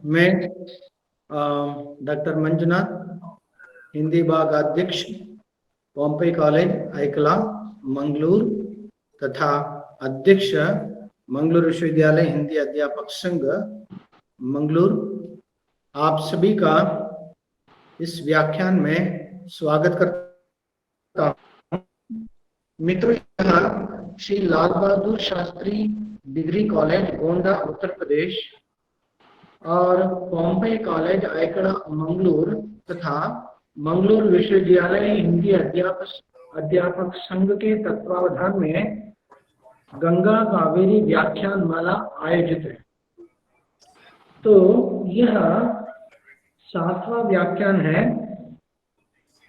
मैं डॉक्टर मंजुनाथ, हिंदी विभाग अध्यक्ष, पॉम्पई कॉलेज आइकला मंगलूर तथा अध्यक्ष मंगलूर विश्वविद्यालय हिंदी अध्यापक संघ मंगलूर, आप सभी का इस व्याख्यान में स्वागत करता हूँ। मित्रों, यह श्री लाल बहादुर शास्त्री डिग्री कॉलेज गोंडा उत्तर प्रदेश और पॉम्पई कॉलेज आइकड़ा मंगलूर तथा मंगलूर विश्वविद्यालय हिंदी अध्यापक संघ के तत्वावधान में गंगा कावेरी व्याख्यान माला आयोजित है। तो यह 7वां व्याख्यान है।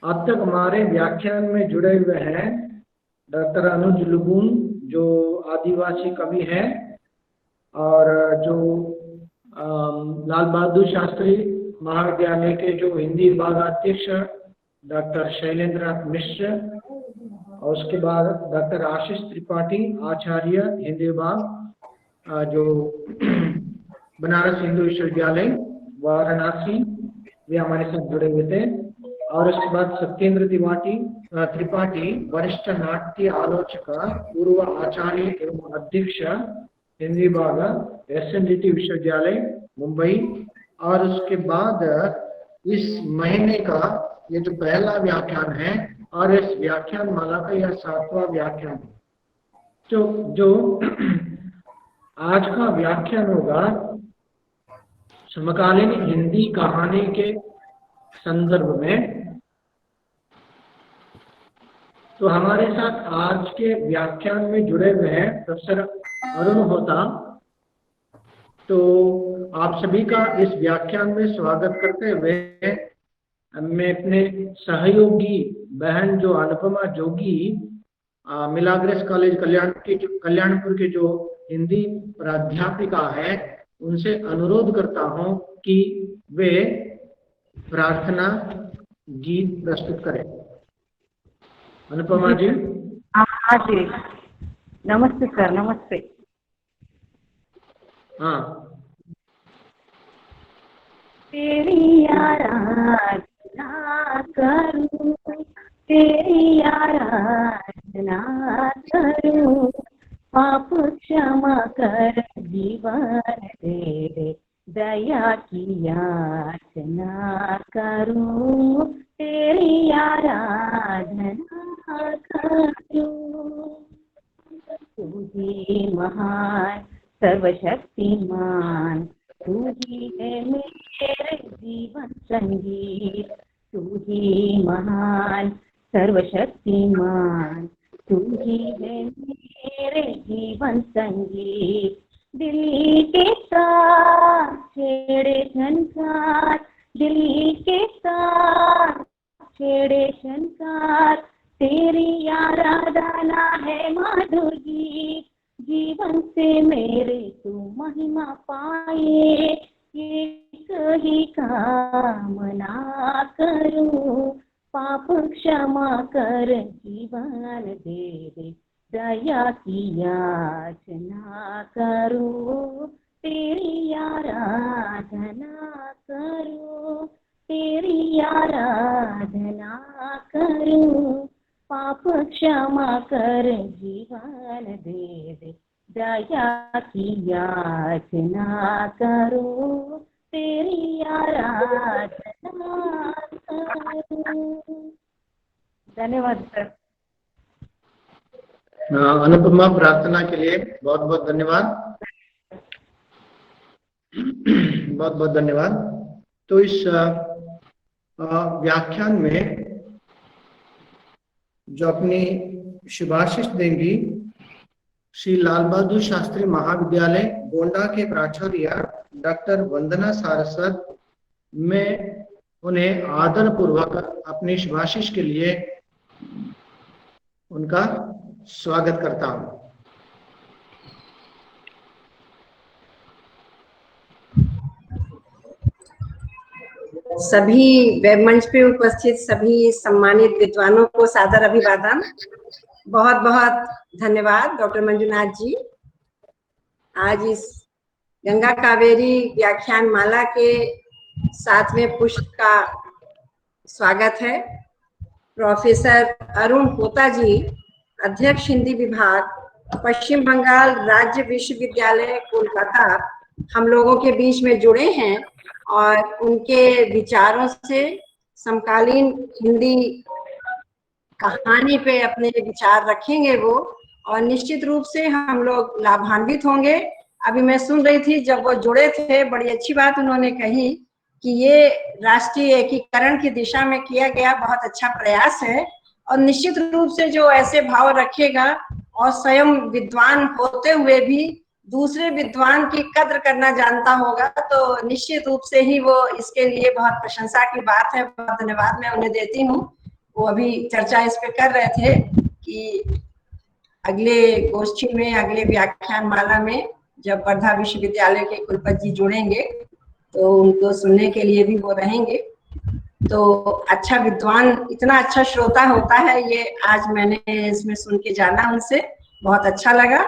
अब तक हमारे व्याख्यान में जुड़े हुए हैं डॉक्टर अनुज लुगुन, जो आदिवासी कवि हैं, और जो लाल बहादुर शास्त्री महाविद्यालय के जो हिंदी विभाग अध्यक्ष डॉक्टर शैलेंद्र मिश्र, और उसके बाद डॉक्टर आशीष त्रिपाठी आचार्य हिंदी विभाग जो बनारस हिंदू विश्वविद्यालय वाराणसी, वे हमारे साथ जुड़े हुए थे। और उसके बाद सत्येंद्र त्रिपाठी वरिष्ठ नाट्य आलोचक, पूर्व आचार्य एवं अध्यक्ष हिंदी विभाग SNDT विश्वविद्यालय मुंबई। और उसके बाद इस महीने का ये जो पहला व्याख्यान है और इस व्याख्यान माला का यह 7वां व्याख्यान है। जो आज का व्याख्यान होगा समकालीन हिंदी कहानी के संदर्भ में। तो हमारे साथ आज के व्याख्यान में जुड़े हुए हैं प्रोफेसर अरुण होता। तो आप सभी का इस व्याख्यान में स्वागत करते हुए मैं अपने सहयोगी बहन जो अनुपमा जोगी मिलाग्रेस कॉलेज कल्याणपुर के जो हिंदी प्राध्यापिका है, उनसे अनुरोध करता हूं कि वे प्रार्थना गीत प्रस्तुत करें। अनुपमा जी। हाँ जी, नमस्ते सर। नमस्ते। हाँ। तेरी आराधना करूं, तेरी आराधना करूं, पाप क्षमा कर जीवन दे दे, दया की याचना करूं, तेरी आराधना करूं। तू ही महान सर्वशक्तिमान, तू ही है मेरे जीवन संगीत, तू ही महान सर्वशक्तिमान, तू ही है मेरे जीवन संगीत। दिल के साथ छेड़े झनकार, दिल के साथ छेड़े झनकार, तेरी आराधना है माधुर गीत, जीवन से मेरे तू महिमा पाए, एक ही कामना करूं, पाप क्षमा कर जीवन दे दे, दया की याचना करूं, तेरी आराधना करूं, तेरी आराधना करूं, पाप क्षमा कर जीवन दे दे, दया की याचना करूं, तेरी आराधना करूं। धन्यवाद सर। अनुपमा, प्रार्थना के लिए बहुत बहुत धन्यवाद। बहुत बहुत धन्यवाद। तो इस व्याख्यान में जो अपनी शुभाशीष देंगी श्री लाल बहादुर शास्त्री महाविद्यालय गोंडा के प्राचार्य डॉक्टर वंदना सारस्वत, मैं उन्हें आदर पूर्वक अपनी शुभाशीष के लिए उनका स्वागत करता हूं। सभी वेब मंच पे उपस्थित सभी सम्मानित विद्वानों को सादर अभिवादन। बहुत बहुत धन्यवाद डॉक्टर मंजुनाथ जी, आज इस गंगा कावेरी व्याख्यान माला के 7वें पुष्प का स्वागत है। प्रोफेसर अरुण होता जी, अध्यक्ष हिंदी विभाग, पश्चिम बंगाल राज्य विश्वविद्यालय कोलकाता, हम लोगों के बीच में जुड़े हैं और उनके विचारों से समकालीन हिंदी कहानी पे अपने विचार रखेंगे वो, और निश्चित रूप से हम लोग लाभान्वित होंगे। अभी मैं सुन रही थी जब वो जुड़े थे, बड़ी अच्छी बात उन्होंने कही कि ये राष्ट्रीय एकीकरण की दिशा में किया गया बहुत अच्छा प्रयास है, और निश्चित रूप से जो ऐसे भाव रखेगा और स्वयं विद्वान होते हुए भी दूसरे विद्वान की कद्र करना जानता होगा, तो निश्चित रूप से ही वो इसके लिए बहुत प्रशंसा की बात है। बहुत धन्यवाद मैं उन्हें देती हूँ। वो अभी चर्चा इस पे कर रहे थे कि अगले गोष्ठी में, अगले व्याख्यान माला में जब वर्धा विश्वविद्यालय के कुलपति जी जुड़ेंगे तो उनको सुनने के लिए भी वो रहेंगे। तो अच्छा विद्वान इतना अच्छा श्रोता होता है, ये आज मैंने इसमें सुन के जाना उनसे, बहुत अच्छा लगा।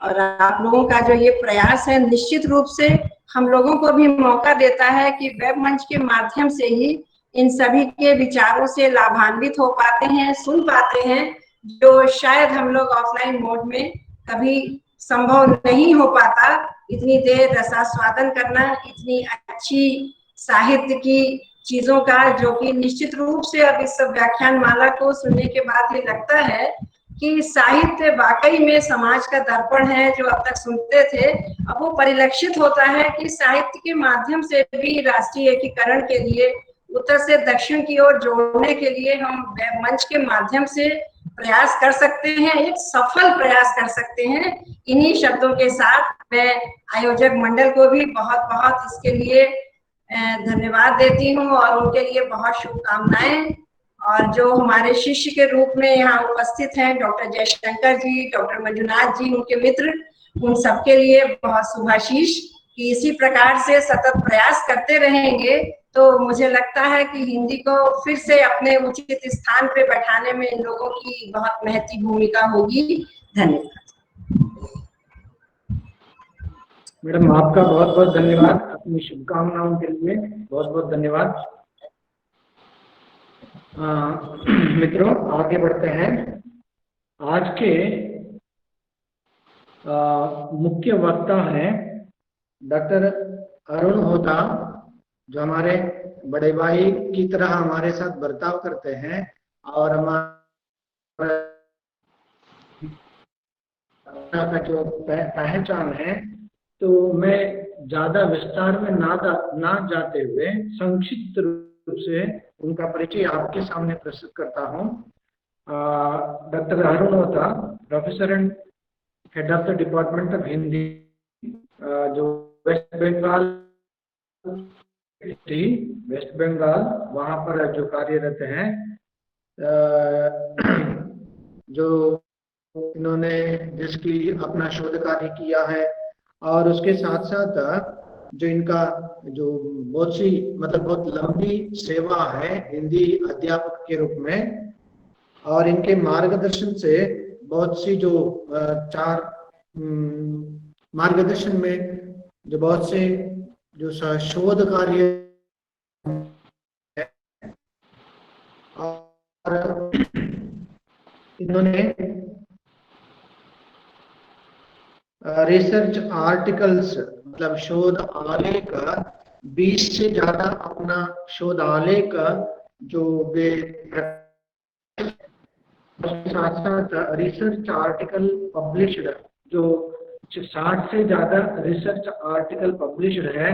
और आप लोगों का जो ये प्रयास है निश्चित रूप से हम लोगों को भी मौका देता है कि वेब मंच के माध्यम से ही इन सभी के विचारों से लाभान्वित हो पाते हैं, सुन पाते हैं, जो शायद हम लोग ऑफलाइन मोड में कभी संभव नहीं हो पाता। इतनी देर रसास्वादन करना, इतनी अच्छी साहित्य की चीजों का, जो कि निश्चित रूप से अब इस व्याख्यान माला को सुनने के बाद ये लगता है कि साहित्य वाकई में समाज का दर्पण है। जो अब तक सुनते थे, अब वो परिलक्षित होता है कि साहित्य के माध्यम से भी राष्ट्रीय एकीकरण के लिए, उत्तर से दक्षिण की ओर जोड़ने के लिए हम वेब मंच के माध्यम से प्रयास कर सकते हैं, एक सफल प्रयास कर सकते हैं। इन्हीं शब्दों के साथ मैं आयोजक मंडल को भी बहुत बहुत इसके लिए धन्यवाद देती हूँ और उनके लिए बहुत शुभकामनाएं। और जो हमारे शिष्य के रूप में यहाँ उपस्थित हैं, डॉक्टर जयशंकर जी, डॉक्टर मंजुनाथ जी, उनके मित्र, उन सबके लिए बहुत शुभाशीष कि इसी प्रकार से सतत प्रयास करते रहेंगे तो मुझे लगता है कि हिंदी को फिर से अपने उचित स्थान पे बैठाने में इन लोगों की बहुत महती भूमिका होगी। धन्यवाद। मैडम, आपका बहुत बहुत धन्यवाद, अपनी शुभकामनाओं के लिए बहुत बहुत धन्यवाद। मित्रों, आगे बढ़ते हैं। आज के मुख्य वक्ता हैं डॉक्टर अरुण होता, जो हमारे बड़े भाई की तरह हमारे साथ बर्ताव करते हैं और हमारा का जो पहचान है। तो मैं ज्यादा विस्तार में ना जाते हुए संक्षिप्त रूप से उनका परिचय आपके सामने प्रस्तुत करता हूँ। डॉक्टर अरुण होता, professor and head of the department of Hindi, जो वेस्ट बंगाल वहाँ पर जो कार्यरत हैं, जो इन्होंने जिसकी अपना शोध कार्य किया है, और उसके साथ साथ जो इनका जो बहुत सी मतलब बहुत लंबी सेवा है हिंदी अध्यापक के रूप में, और इनके मार्गदर्शन से बहुत सी जो मार्गदर्शन में जो बहुत से जो शोध कार्य है, और इन्होंने रिसर्च आर्टिकल्स मतलब शोध आलेख 20 से ज्यादा अपना शोध आलेख जो वे साथ साथ रिसर्च आर्टिकल पब्लिश्ड, जो 60 से ज्यादा रिसर्च आर्टिकल पब्लिश्ड है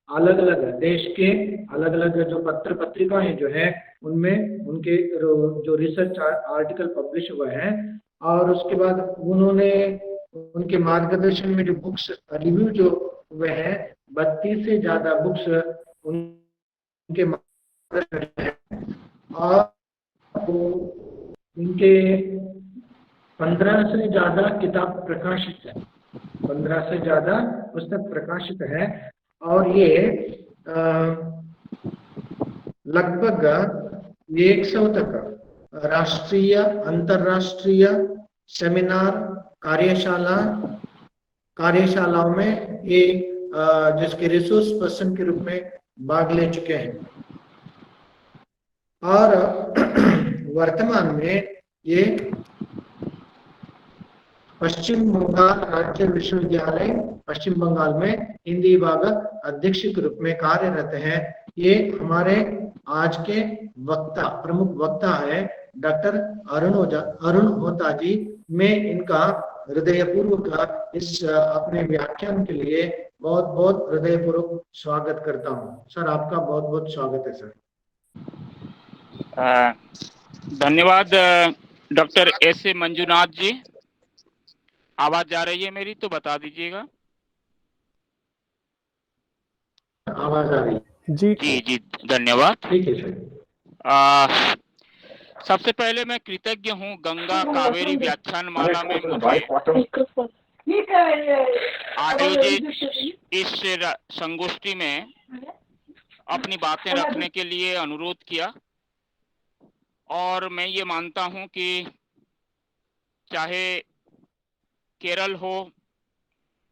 अलग अलग देश के अलग अलग जो पत्र पत्रिकाएं जो है उनमें उनके जो रिसर्च आर्टिकल पब्लिश हुए हैं। और उसके बाद उन्होंने उनके मार्गदर्शन में जो बुक्स रिव्यू जो हुए हैं 32 से ज्यादा बुक्स उनके मार्गदर्शन है, और उनके 15 से ज्यादा किताब प्रकाशित है, 15 से ज्यादा पुस्तक प्रकाशित है। और ये लगभग 100 तक राष्ट्रीय अंतर्राष्ट्रीय सेमिनार कार्यशालाओं में ये जिसके रिसोर्स पर्सन के रूप में भाग ले चुके हैं और वर्तमान में ये पश्चिम बंगाल राज्य विश्वविद्यालय पश्चिम बंगाल में हिंदी विभाग अध्यक्ष के रूप में कार्यरत हैं। ये हमारे आज के वक्ता प्रमुख वक्ता है डॉक्टर अरुण होता जी। मैं इनका हृदयपूर्वक इस अपने व्याख्यान के लिए बहुत बहुत हृदयपूर्वक स्वागत करता हूँ। सर आपका बहुत बहुत स्वागत है सर। धन्यवाद डॉक्टर एस ए मंजुनाथ जी। आवाज जा रही है मेरी तो बता दीजिएगा। आवाज आ रही है जी जी धन्यवाद। ठीक है सर। सबसे पहले मैं कृतज्ञ हूँ गंगा कावेरी व्याख्यान माला में मुझे आयोजित इस संगोष्ठी में अपनी बातें रखने के लिए अनुरोध किया। और मैं ये मानता हूँ कि चाहे केरल हो,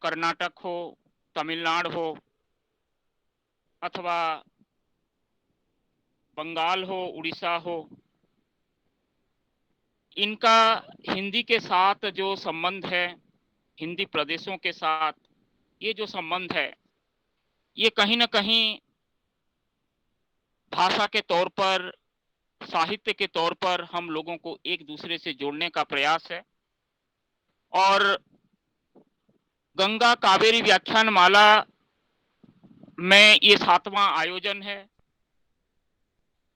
कर्नाटक हो, तमिलनाडु हो अथवा बंगाल हो, उड़ीसा हो, इनका हिंदी के साथ जो संबंध है, हिंदी प्रदेशों के साथ ये जो संबंध है, ये कहीं ना कहीं भाषा के तौर पर, साहित्य के तौर पर हम लोगों को एक दूसरे से जोड़ने का प्रयास है। और गंगा कावेरी व्याख्यान माला में ये 7वां आयोजन है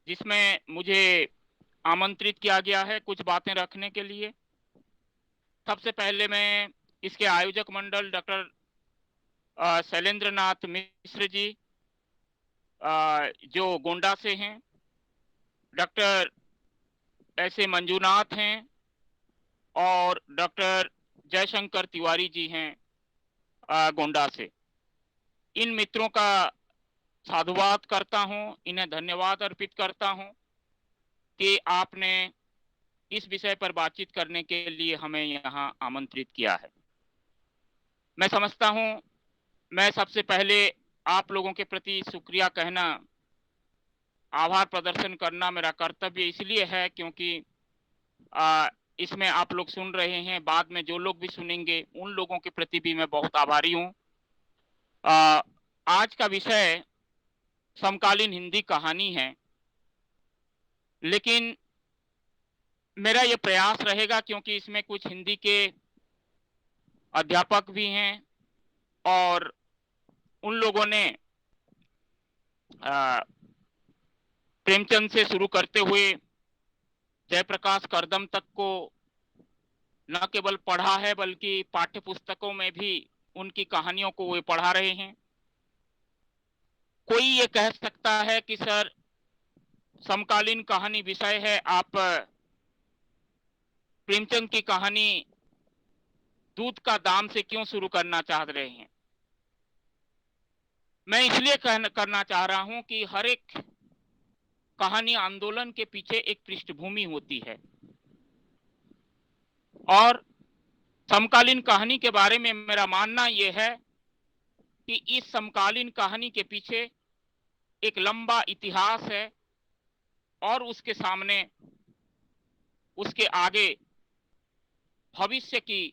जिसमें मुझे आमंत्रित किया गया है कुछ बातें रखने के लिए। सबसे पहले मैं इसके आयोजक मंडल डॉक्टर शैलेंद्र नाथ मिश्र जी जो गोंडा से हैं, डॉक्टर एस ए मंजुनाथ हैं और डॉक्टर जयशंकर तिवारी जी हैं गोंडा से। इन मित्रों का साधुवाद करता हूं, इन्हें धन्यवाद अर्पित करता हूं कि आपने इस विषय पर बातचीत करने के लिए हमें यहाँ आमंत्रित किया है। मैं समझता हूं मैं सबसे पहले आप लोगों के प्रति शुक्रिया कहना, आभार प्रदर्शन करना मेरा कर्तव्य इसलिए है क्योंकि इसमें आप लोग सुन रहे हैं, बाद में जो लोग भी सुनेंगे उन लोगों के प्रति भी मैं बहुत आभारी हूँ। आज का विषय समकालीन हिंदी कहानी है, लेकिन मेरा ये प्रयास रहेगा क्योंकि इसमें कुछ हिंदी के अध्यापक भी हैं और उन लोगों ने प्रेमचंद से शुरू करते हुए जयप्रकाश करदम तक को न केवल पढ़ा है बल्कि पाठ्य पुस्तकों में भी उनकी कहानियों को वे पढ़ा रहे हैं। कोई ये कह सकता है कि सर समकालीन कहानी विषय है, आप प्रेमचंद की कहानी दूध का दाम से क्यों शुरू करना चाह रहे हैं। मैं इसलिए करना चाह रहा हूं कि हर एक कहानी आंदोलन के पीछे एक पृष्ठभूमि होती है और समकालीन कहानी के बारे में मेरा मानना यह है कि इस समकालीन कहानी के पीछे एक लंबा इतिहास है और उसके सामने, उसके आगे भविष्य की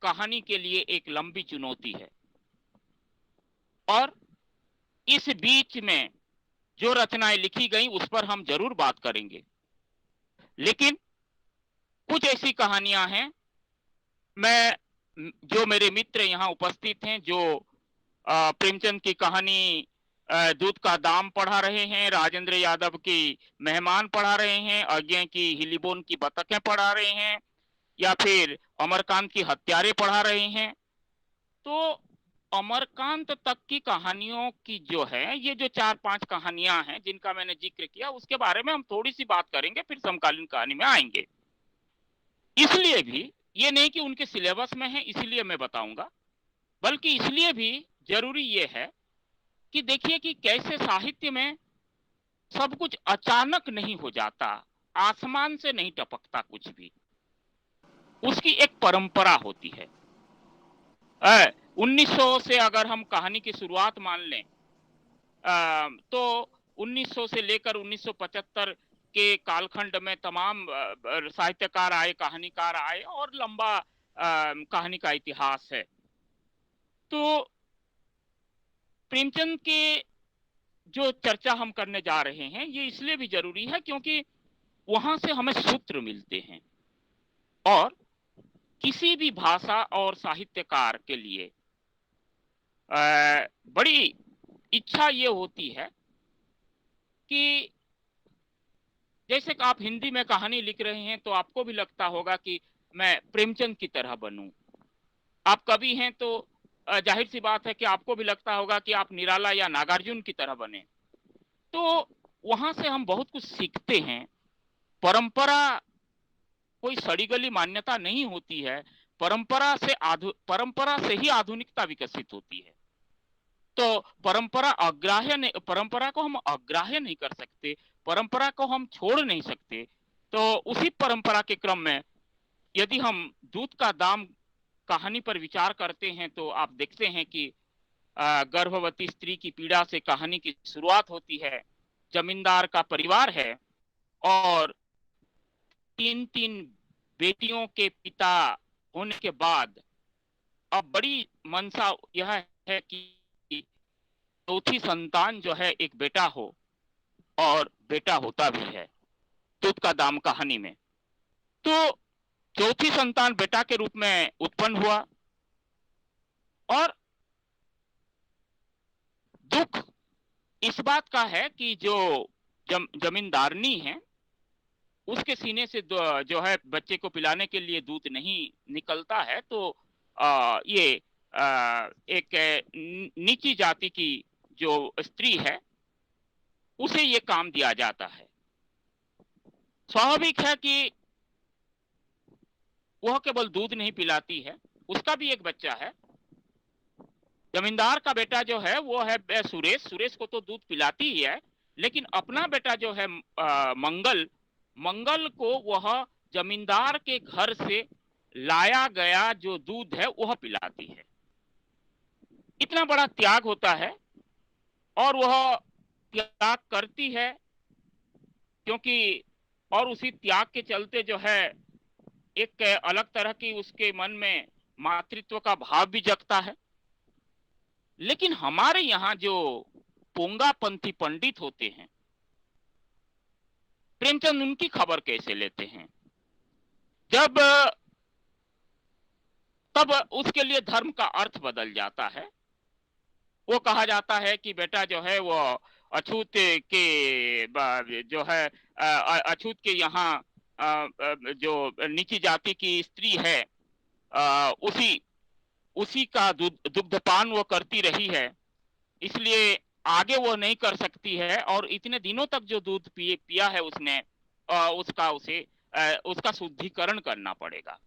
कहानी के लिए एक लंबी चुनौती है। और इस बीच में जो रचनाएं लिखी गई उस पर हम जरूर बात करेंगे, लेकिन कुछ ऐसी कहानियां हैं, मैं जो मेरे मित्र यहाँ उपस्थित हैं जो प्रेमचंद की कहानी दूध का दाम पढ़ा रहे हैं, राजेंद्र यादव की मेहमान पढ़ा रहे हैं, अज्ञे की हिलीबोन की बतखें पढ़ा रहे हैं या फिर अमरकांत की हत्यारे पढ़ा रहे हैं, तो अमरकांत तक की कहानियों की जो है, ये जो 4-5 कहानियां हैं जिनका मैंने जिक्र किया उसके बारे में हम थोड़ी सी बात करेंगे, फिर समकालीन कहानी में आएंगे। इसलिए भी ये नहीं कि उनके सिलेबस में है इसलिए मैं बताऊंगा, बल्कि इसलिए भी जरूरी ये है कि देखिए कि कैसे साहित्य में सब कुछ अचानक नहीं हो जाता, आसमान से नहीं टपकता कुछ भी, उसकी एक परंपरा होती है। 1900 से अगर हम कहानी की शुरुआत मान लें तो 1900 से लेकर 1975 के कालखंड में तमाम साहित्यकार आए, कहानीकार आए और लंबा कहानी का इतिहास है। तो प्रेमचंद के जो चर्चा हम करने जा रहे हैं ये इसलिए भी जरूरी है क्योंकि वहां से हमें सूत्र मिलते हैं और किसी भी भाषा और साहित्यकार के लिए बड़ी इच्छा ये होती है कि जैसे कि आप हिंदी में कहानी लिख रहे हैं तो आपको भी लगता होगा कि मैं प्रेमचंद की तरह बनूं। आप कवि हैं तो जाहिर सी बात है कि आपको भी लगता होगा कि आप निराला या नागार्जुन की तरह बने। तो वहां से हम बहुत कुछ सीखते हैं। परंपरा कोई सड़ी गली मान्यता नहीं होती है, परंपरा से ही आधुनिकता विकसित होती है। तो परंपरा को हम अग्राह्य नहीं कर सकते, परंपरा को हम छोड़ नहीं सकते। तो उसी परंपरा के क्रम में यदि हम दूध का दाम कहानी पर विचार करते हैं तो आप देखते हैं कि गर्भवती स्त्री की पीड़ा से कहानी की शुरुआत होती है। जमींदार का परिवार है और 3 बेटियों के पिता होने के बाद अब बड़ी मंशा यह है कि चौथी संतान जो है एक बेटा हो, और बेटा होता भी है दूध का दाम कहानी में। तो चौथी संतान बेटा के रूप में उत्पन्न हुआ और दुख इस बात का है कि जो जमींदारनी है उसके सीने से जो है बच्चे को पिलाने के लिए दूध नहीं निकलता है। तो ये एक नीची जाति की जो स्त्री है उसे ये काम दिया जाता है। स्वाभाविक है कि वह केवल दूध नहीं पिलाती है, उसका भी एक बच्चा है। जमींदार का बेटा जो है वो है सुरेश को तो दूध पिलाती ही है, लेकिन अपना बेटा जो है मंगल को वह जमींदार के घर से लाया गया जो दूध है वह पिलाती है। इतना बड़ा त्याग होता है और वह त्याग करती है क्योंकि, और उसी त्याग के चलते जो है एक अलग तरह की उसके मन में मातृत्व का भाव भी जगता है। लेकिन हमारे यहाँ जो पोंगापंथी पंडित होते हैं, प्रेमचंद उनकी खबर कैसे लेते हैं? तब उसके लिए धर्म का अर्थ बदल जाता है। वो कहा जाता है कि बेटा जो है वो अछूत के जो है अछूत के यहाँ जो नीची जाति की स्त्री है उसी का दुग्धपान वो करती रही है, इसलिए आगे वो नहीं कर सकती है और इतने दिनों तक जो दूध पिया है उसने उसका शुद्धिकरण करना पड़ेगा।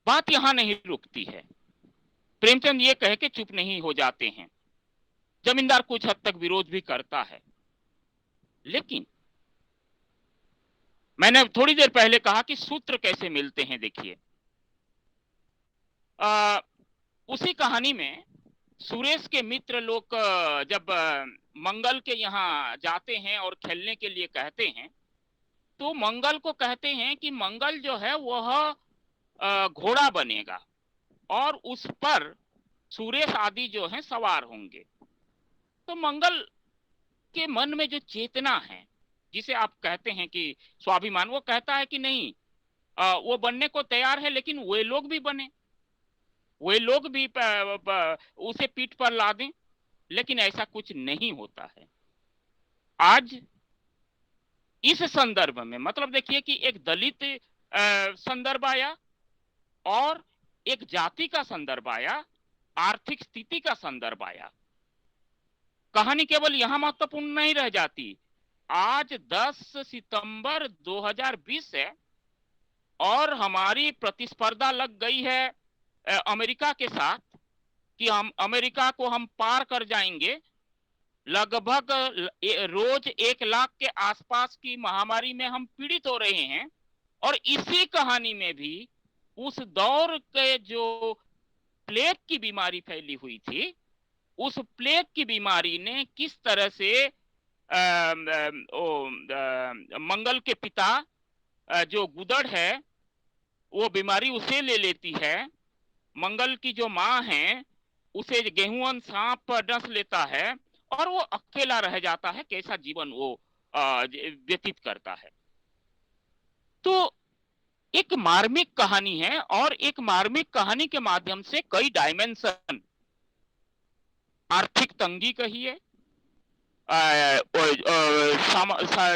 बात यहां नहीं रुकती है। प्रेमचंद ये कह के चुप नहीं हो जाते हैं। जमींदार कुछ हद तक विरोध भी करता है, लेकिन मैंने थोड़ी देर पहले कहा कि सूत्र कैसे मिलते हैं। देखिए उसी कहानी में सुरेश के मित्र लोग जब मंगल के यहाँ जाते हैं और खेलने के लिए कहते हैं तो मंगल को कहते हैं कि मंगल जो है वह घोड़ा बनेगा और उस पर सुरेश आदि जो हैं सवार होंगे। तो मंगल के मन में जो चेतना है, जिसे आप कहते हैं कि स्वाभिमान, वो कहता है कि नहीं, वो बनने को तैयार है, लेकिन वे लोग भी बने, वे लोग भी उसे पीठ पर ला दें। लेकिन ऐसा कुछ नहीं होता है। आज इस संदर्भ में मतलब देखिए कि एक दलित संदर्भ आया और एक जाति का संदर्भ आया, आर्थिक स्थिति का संदर्भ आया। कहानी केवल यहां महत्वपूर्ण नहीं रह जाती। आज 10 सितंबर 2020 है और हमारी प्रतिस्पर्धा लग गई है अमेरिका के साथ कि हम अमेरिका को हम पार कर जाएंगे। लगभग रोज 1 लाख के आसपास की महामारी में हम पीड़ित हो रहे हैं और इसी कहानी में भी उस दौर के जो प्लेग की बीमारी फैली हुई थी, उस प्लेग की बीमारी ने किस तरह से मंगल के पिता जो गुदड़ है वो बीमारी उसे ले लेती है, मंगल की जो माँ है उसे गेहूं सांप डस लेता है और वो अकेला रह जाता है, कैसा जीवन वो व्यतीत करता है। तो एक मार्मिक कहानी है और एक मार्मिक कहानी के माध्यम से कई डायमेंशन, आर्थिक तंगी कहिए,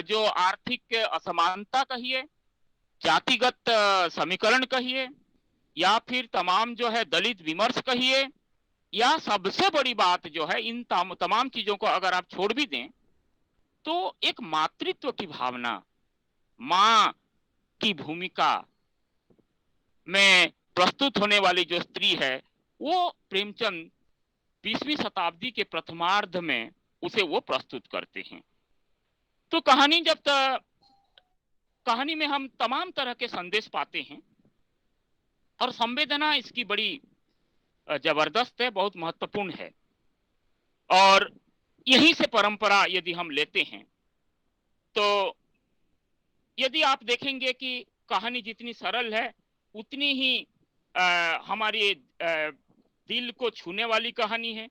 जो आर्थिक असमानता कहिए, जातिगत समीकरण कहिए, या फिर तमाम जो है दलित विमर्श कहिए, या सबसे बड़ी बात जो है इन तमाम चीजों को अगर आप छोड़ भी दें तो एक मातृत्व की भावना, मां की भूमिका में प्रस्तुत होने वाली जो स्त्री है वो प्रेमचंद 20वीं शताब्दी के प्रथमार्ध में उसे वो प्रस्तुत करते हैं। तो कहानी में हम तमाम तरह के संदेश पाते हैं और संवेदना इसकी बड़ी जबरदस्त है, बहुत महत्वपूर्ण है। और यहीं से परंपरा यदि हम लेते हैं तो यदि आप देखेंगे कि कहानी जितनी सरल है उतनी ही हमारे दिल को छूने वाली कहानी है।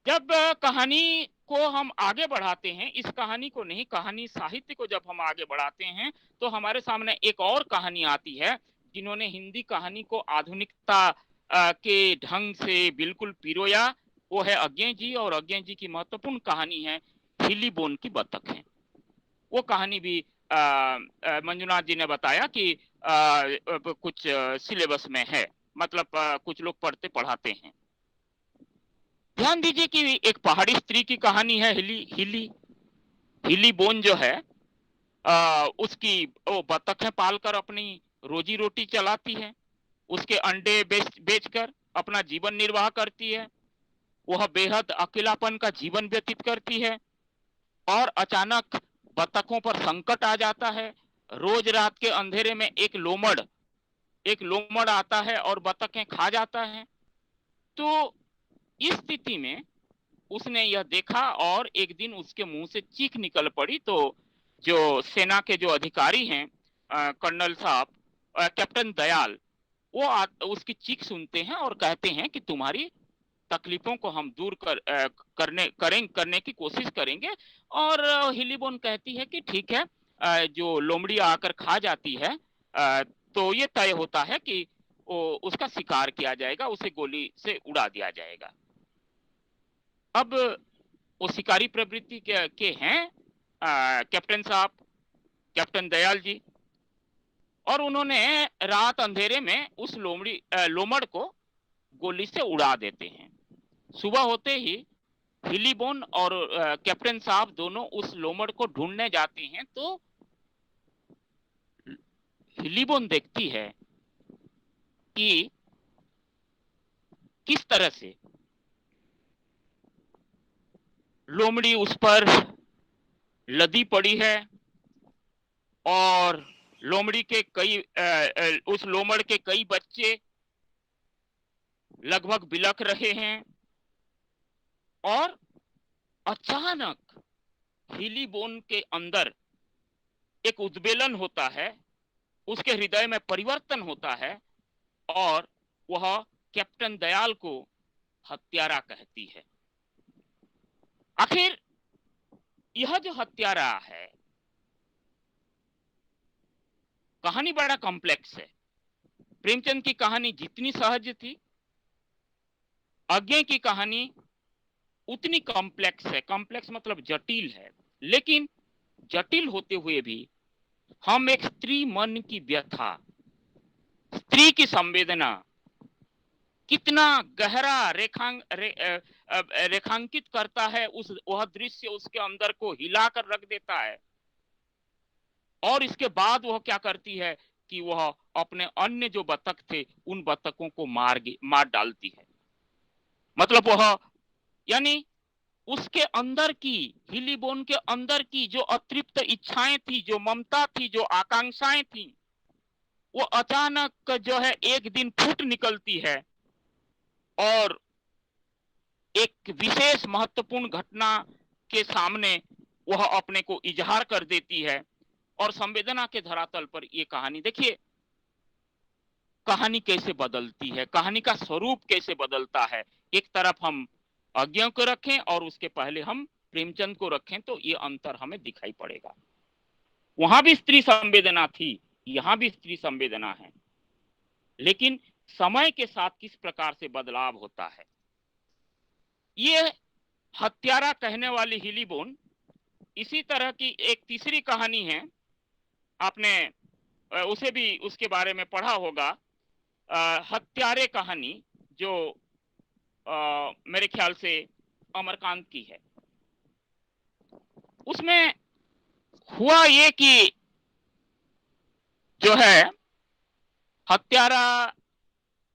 जब कहानी को हम आगे बढ़ाते हैं, इस कहानी को नहीं, कहानी साहित्य को जब हम आगे बढ़ाते हैं तो हमारे सामने एक और कहानी आती है जिन्होंने हिंदी कहानी को आधुनिकता के ढंग से बिल्कुल पिरोया, वो है अज्ञे जी। और अज्ञे जी की महत्वपूर्ण कहानी है हिली बोन की बतख है। वो कहानी भी मंजुनाथ जी ने बताया कि कुछ सिलेबस में है, मतलब कुछ लोग पढ़ाते हैं। ध्यान दीजिए कि एक पहाड़ी स्त्री की कहानी है हिली बोन जो है उसकी वो बतखें पालकर अपनी रोजी रोटी चलाती है, उसके अंडे बेचकर अपना जीवन निर्वाह करती है। वह बेहद अकेलापन का जीवन व्यतीत करती है और अचानक बतखों पर संकट आ जाता है। रोज रात के अंधेरे में एक लोमड़ आता है और बतखें खा जाता है। तो इस स्थिति में उसने यह देखा और एक दिन उसके मुंह से चीख निकल पड़ी। तो जो सेना के जो अधिकारी हैं कर्नल साहब, कैप्टन दयाल, वो उसकी चीख सुनते हैं और कहते हैं कि तुम्हारी तकलीफों को हम दूर करने की कोशिश करेंगे। और हिलीबोन कहती है कि ठीक है, जो लोमड़ी आकर खा जाती है तो ये तय होता है कि उसका शिकार किया जाएगा, उसे गोली से उड़ा दिया जाएगा। अब वो शिकारी प्रवृत्ति के हैं कैप्टन साहब, कैप्टन दयाल जी, और उन्होंने रात अंधेरे में उस लोमड़ को गोली से उड़ा देते हैं। सुबह होते ही हिलीबोन और कैप्टन साहब दोनों उस लोमड़ को ढूंढने जाते हैं। तो हिलीबोन देखती है कि किस तरह से लोमड़ी उस पर लदी पड़ी है और लोमड़ी के उस लोमड़ के कई बच्चे लगभग बिलख रहे हैं। और अचानक हिलीबोन के अंदर एक उद्वेलन होता है, उसके हृदय में परिवर्तन होता है और वह कैप्टन दयाल को हत्यारा कहती है। आखिर यह जो हत्यारा है, कहानी बड़ा कॉम्प्लेक्स है। प्रेमचंद की कहानी जितनी सहज थी, अज्ञे की कहानी उतनी कॉम्प्लेक्स है। कॉम्प्लेक्स मतलब जटिल है, लेकिन जटिल होते हुए भी हम एक स्त्री मन की व्यथा, स्त्री की संवेदना कितना गहरा रेखांकित करता है, वह दृश्य उसके अंदर को हिलाकर रख देता है। और इसके बाद वह क्या करती है कि वह अपने अन्य जो बतख थे उन बतखों को मार डालती है। मतलब वह, यानी उसके अंदर की, हिलीबोन के अंदर की जो अतृप्त इच्छाएं थी, जो ममता थी, जो आकांक्षाएं थी, वो अचानक जो है एक दिन फूट निकलती है और एक विशेष महत्वपूर्ण घटना के सामने वह अपने को इजहार कर देती है। और संवेदना के धरातल पर ये कहानी देखिए, कहानी कैसे बदलती है, कहानी का स्वरूप कैसे बदलता है। एक तरफ हम अज्ञों को रखें और उसके पहले हम प्रेमचंद को रखें तो ये अंतर हमें दिखाई पड़ेगा। वहां भी स्त्री संवेदना थी, यहां भी स्त्री संवेदना है, लेकिन समय के साथ किस प्रकार से बदलाव होता है। ये हत्यारा कहने वाली हिली बोन, इसी तरह की एक तीसरी कहानी है, आपने उसे भी उसके बारे में पढ़ा होगा, हत्यारे कहानी, जो मेरे ख्याल से अमरकांत की है। उसमें हुआ ये कि जो है हत्यारा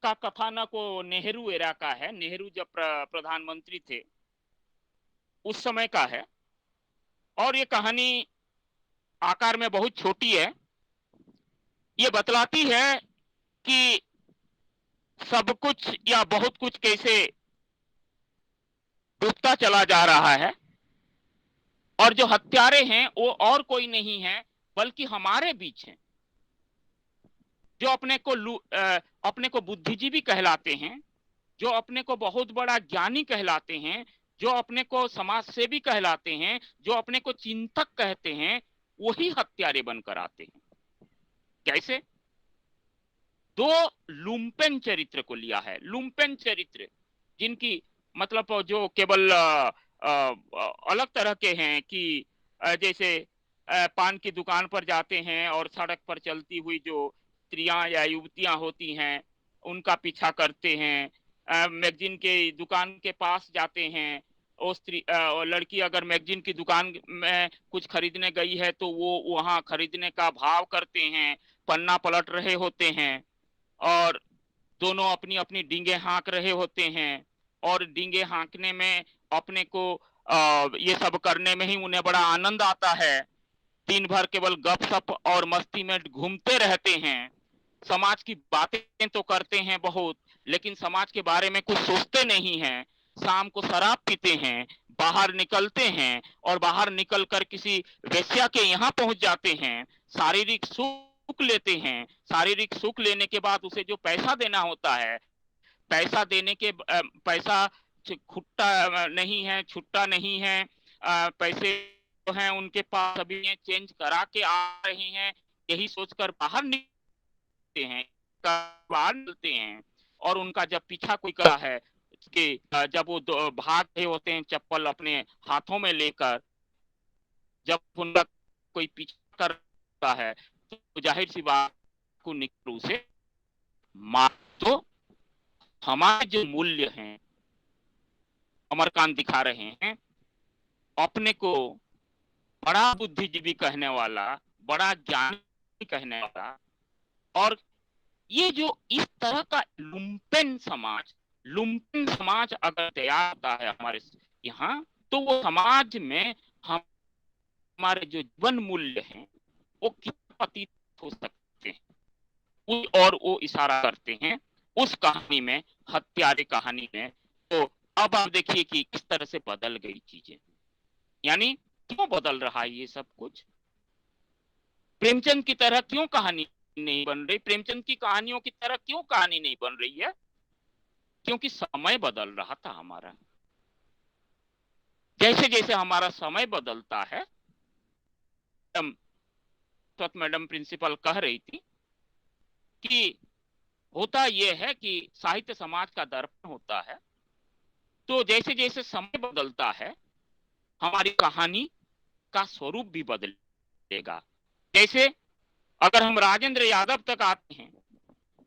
का कथानक वो नेहरू एरा का है, नेहरू जब प्रधानमंत्री थे उस समय का है। और ये कहानी आकार में बहुत छोटी है। ये बतलाती है कि सब कुछ या बहुत कुछ कैसे डूबता चला जा रहा है, और जो हत्यारे हैं वो और कोई नहीं है बल्कि हमारे बीच हैं, जो अपने को बुद्धिजीवी कहलाते हैं, जो अपने को बहुत बड़ा ज्ञानी कहलाते हैं, जो अपने को समाज सेवी कहलाते हैं, जो अपने को चिंतक कहते हैं, वही हत्यारे बनकर आते हैं। कैसे? दो लुम्पेन चरित्र को लिया है। लुम्पेन चरित्र जिनकी मतलब जो केवल अलग तरह के हैं कि जैसे पान की दुकान पर जाते हैं और सड़क पर चलती हुई जो स्त्रियां या युवतियां होती हैं उनका पीछा करते हैं, मैगजीन के दुकान के पास जाते हैं, वो लड़की अगर मैगजीन की दुकान में कुछ खरीदने गई है तो वो वहां खरीदने का भाव करते हैं, पन्ना पलट रहे होते हैं और दोनों अपनी अपनी डींगे हाँक रहे होते हैं, और डींगे हाँकने में अपने को ये सब करने में ही उन्हें बड़ा आनंद आता है। दिन भर केवल गपशप और मस्ती में घूमते रहते हैं। समाज की बातें तो करते हैं बहुत, लेकिन समाज के बारे में कुछ सोचते नहीं हैं। शाम को शराब पीते हैं, बाहर निकलते हैं और बाहर निकलकर किसी वेश्या के यहाँ पहुंच जाते हैं, शारीरिक सुख लेते हैं। शारीरिक सुख लेने के बाद उसे जो पैसा देना होता है, पैसा देने के पैसा खुट्टा नहीं है, छुट्टा नहीं है, पैसे जो हैं उनके पास सभी चेंज करा के आ रहे हैं, यही सोचकर बाहर निकलते हैं, बाहर निकलते हैं। और उनका जब पीछा कोई करा है कि जब वो भाग रहे होते हैं चप्पल अपने हाथों में लेकर, जब उनका कोई पीछा करता है तो जाहिर सी बात को निकल उसे मार। तो हमारे जो मूल्य हैं अमरकांत दिखा रहे हैं, अपने को बड़ा बुद्धिजीवी कहने वाला, बड़ा ज्ञानी कहने वाला, और ये जो इस तरह का लुम्पेन समाज अगर तैयार होता है हमारे यहाँ, तो वो समाज में हमारे जो जीवन मूल्य हैं वो कितना पतित हो सकते हैं, और वो इशारा करते हैं उस कहानी में, हत्यारे कहानी में। तो अब आप देखिए कि किस तरह से बदल गई चीजें, यानी क्यों बदल रहा है ये सब कुछ। प्रेमचंद की तरह क्यों कहानी नहीं बन रही, प्रेमचंद की कहानियों की तरह क्यों कहानी नहीं बन रही है? क्योंकि समय बदल रहा था हमारा। जैसे जैसे हमारा समय बदलता है, मैडम प्रिंसिपल कह रही थी कि होता यह है कि साहित्य समाज का दर्पण होता है, तो जैसे जैसे समय बदलता है हमारी कहानी का स्वरूप भी बदलेगा। जैसे अगर हम राजेंद्र यादव तक आते हैं,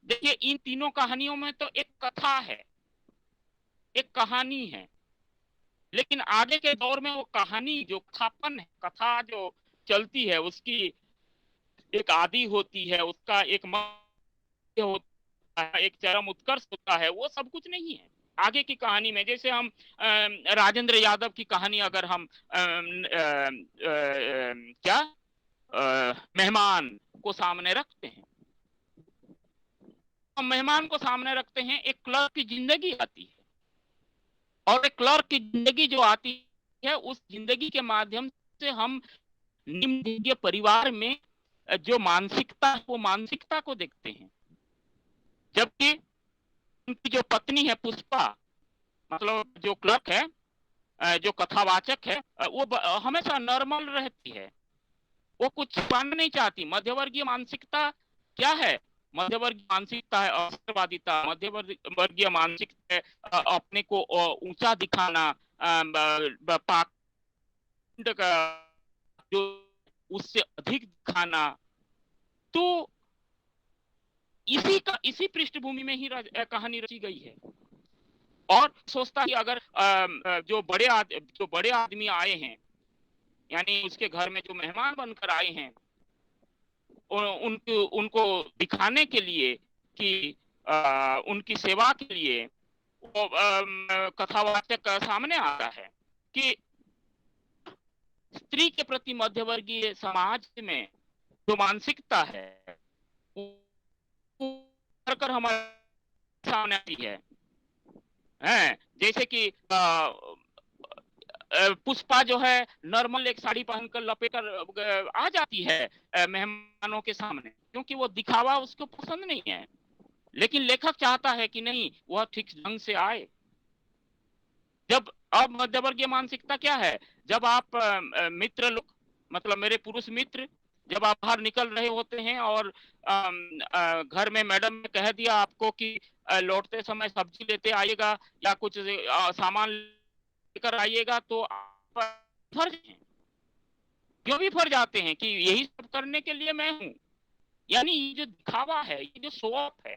देखिए इन तीनों कहानियों में तो एक कथा है, एक कहानी है, लेकिन आगे के दौर में वो कहानी जो कथापन है, कथा जो चलती है, उसकी एक आदि होती है, उसका एक मध्य होता है, एक चरम उत्कर्ष होता है, वो सब कुछ नहीं है आगे की कहानी में। जैसे हम राजेंद्र यादव की कहानी अगर हम मेहमान को सामने रखते हैं, हम मेहमान को सामने रखते हैं, एक क्लर्क की जिंदगी आती है, और एक क्लर्क की जिंदगी जो आती है, उस जिंदगी के माध्यम से हम निम्न परिवार में जो मानसिकता, वो मानसिकता को देखते हैं। जबकि उनकी जो पत्नी है पुष्पा, मतलब जो क्लर्क है, जो कथावाचक है, वो हमेशा नॉर्मल रहती है, वो कुछ पाना नहीं चाहती। मध्यवर्गीय मानसिकता क्या है? मध्यवर्गीय मानसिकता है अवसरवादिता, मध्यवर्गीय मानसिकता है अपने को ऊंचा दिखाना, पाखंड का जो उससे अधिक दिखाना। तो इसी पृष्ठभूमि में ही कहानी रची गई है। और सोचता कि अगर जो बड़े आदमी आए हैं, यानी उसके घर में जो मेहमान बनकर आए हैं, उनको दिखाने के लिए कि उनकी सेवा के लिए वो कथावाचक सामने आता है कि स्त्री के प्रति मध्यवर्गीय समाज में जो मानसिकता है कर हमारे सामने आती है। जैसे कि पुष्पा जो है नॉर्मल एक साड़ी पहनकर लपेटकर आ जाती है मेहमानों के सामने, क्योंकि वो दिखावा उसको पसंद नहीं है। लेकिन लेखक चाहता है कि नहीं, वह ठीक ढंग से आए। जब अब मध्यवर्गीय मानसिकता क्या है? जब आप मित्र लोग, मतलब मेरे पुरुष मित्र, जब आप बाहर निकल रहे होते हैं और घर में मैडम ने कह दिया आपको कि लौटते समय सब्जी लेते आइएगा या कुछ सामान लेकर आइएगा, तो आप फर्ज हैं। क्यों भी फर्ज जाते हैं कि यही सब करने के लिए मैं हूं। यानी ये जो दिखावा है, ये जो शो ऑफ है,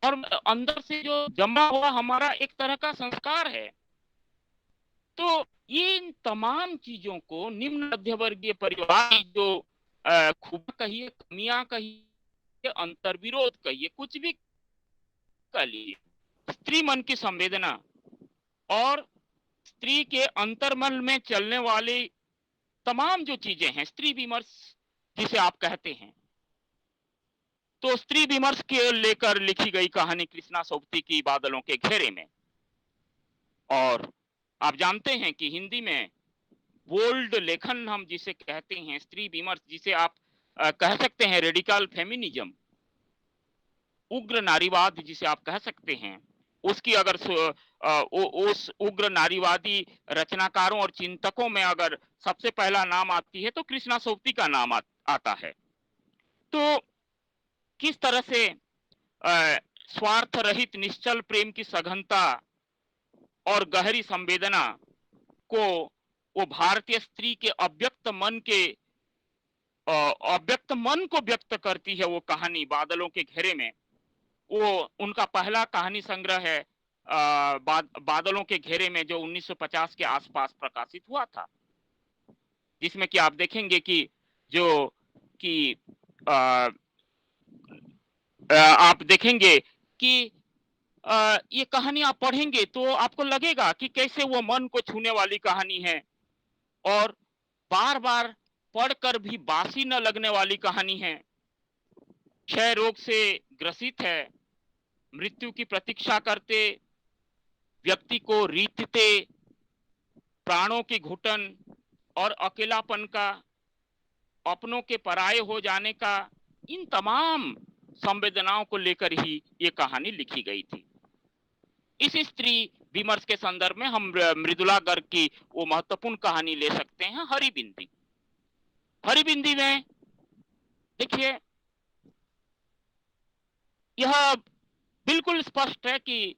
और अंदर से जो जमा हुआ हमारा एक तरह का संस्कार है। तो ये इन तमाम चीजों को निम्न मध्यवर्गीय परिवार की जो खूब कहिए, कमियां कहिए, अंतर्विरोध कहिए, कुछ भी कहिए, स्त्री मन की संवेदना और स्त्री के अंतर्मन में चलने वाली तमाम जो चीजें हैं, स्त्री विमर्श जिसे आप कहते हैं, तो स्त्री विमर्श के लेकर लिखी गई कहानी कृष्णा सोबती की बादलों के घेरे में। और आप जानते हैं कि हिंदी में बोल्ड लेखन हम जिसे कहते हैं, स्त्री विमर्श, जिसे आप कह सकते हैं रेडिकल फेमिनिज्म, उग्र नारीवाद जिसे आप कह सकते हैं, उसकी अगर उस उग्र नारीवादी रचनाकारों और चिंतकों में अगर सबसे पहला नाम आती है तो कृष्णा सोबती का नाम आता है। तो किस तरह से स्वार्थ रहित निश्चल प्रेम की सघनता और गहरी संवेदना को वो भारतीय स्त्री के अव्यक्त मन को व्यक्त करती है वो कहानी बादलों के घेरे में। वो उनका पहला कहानी संग्रह है बादलों के घेरे में, जो 1950 के आसपास प्रकाशित हुआ था, जिसमें कि आप देखेंगे कि जो कि आप देखेंगे कि ये कहानी आप पढ़ेंगे तो आपको लगेगा कि कैसे वो मन को छूने वाली कहानी है, और बार बार पढ़कर भी बासी न लगने वाली कहानी है। क्षय रोग से ग्रसित है, मृत्यु की प्रतीक्षा करते व्यक्ति को रीतते प्राणों की घुटन और अकेलापन का, अपनों के पराये हो जाने का, इन तमाम संवेदनाओं को लेकर ही ये कहानी लिखी गई थी। इस स्त्री विमर्श के संदर्भ में हम मृदुला गर्ग की वो महत्वपूर्ण कहानी ले सकते हैं, हरी बिंदी। हरी बिंदी में देखिए यह बिल्कुल स्पष्ट है कि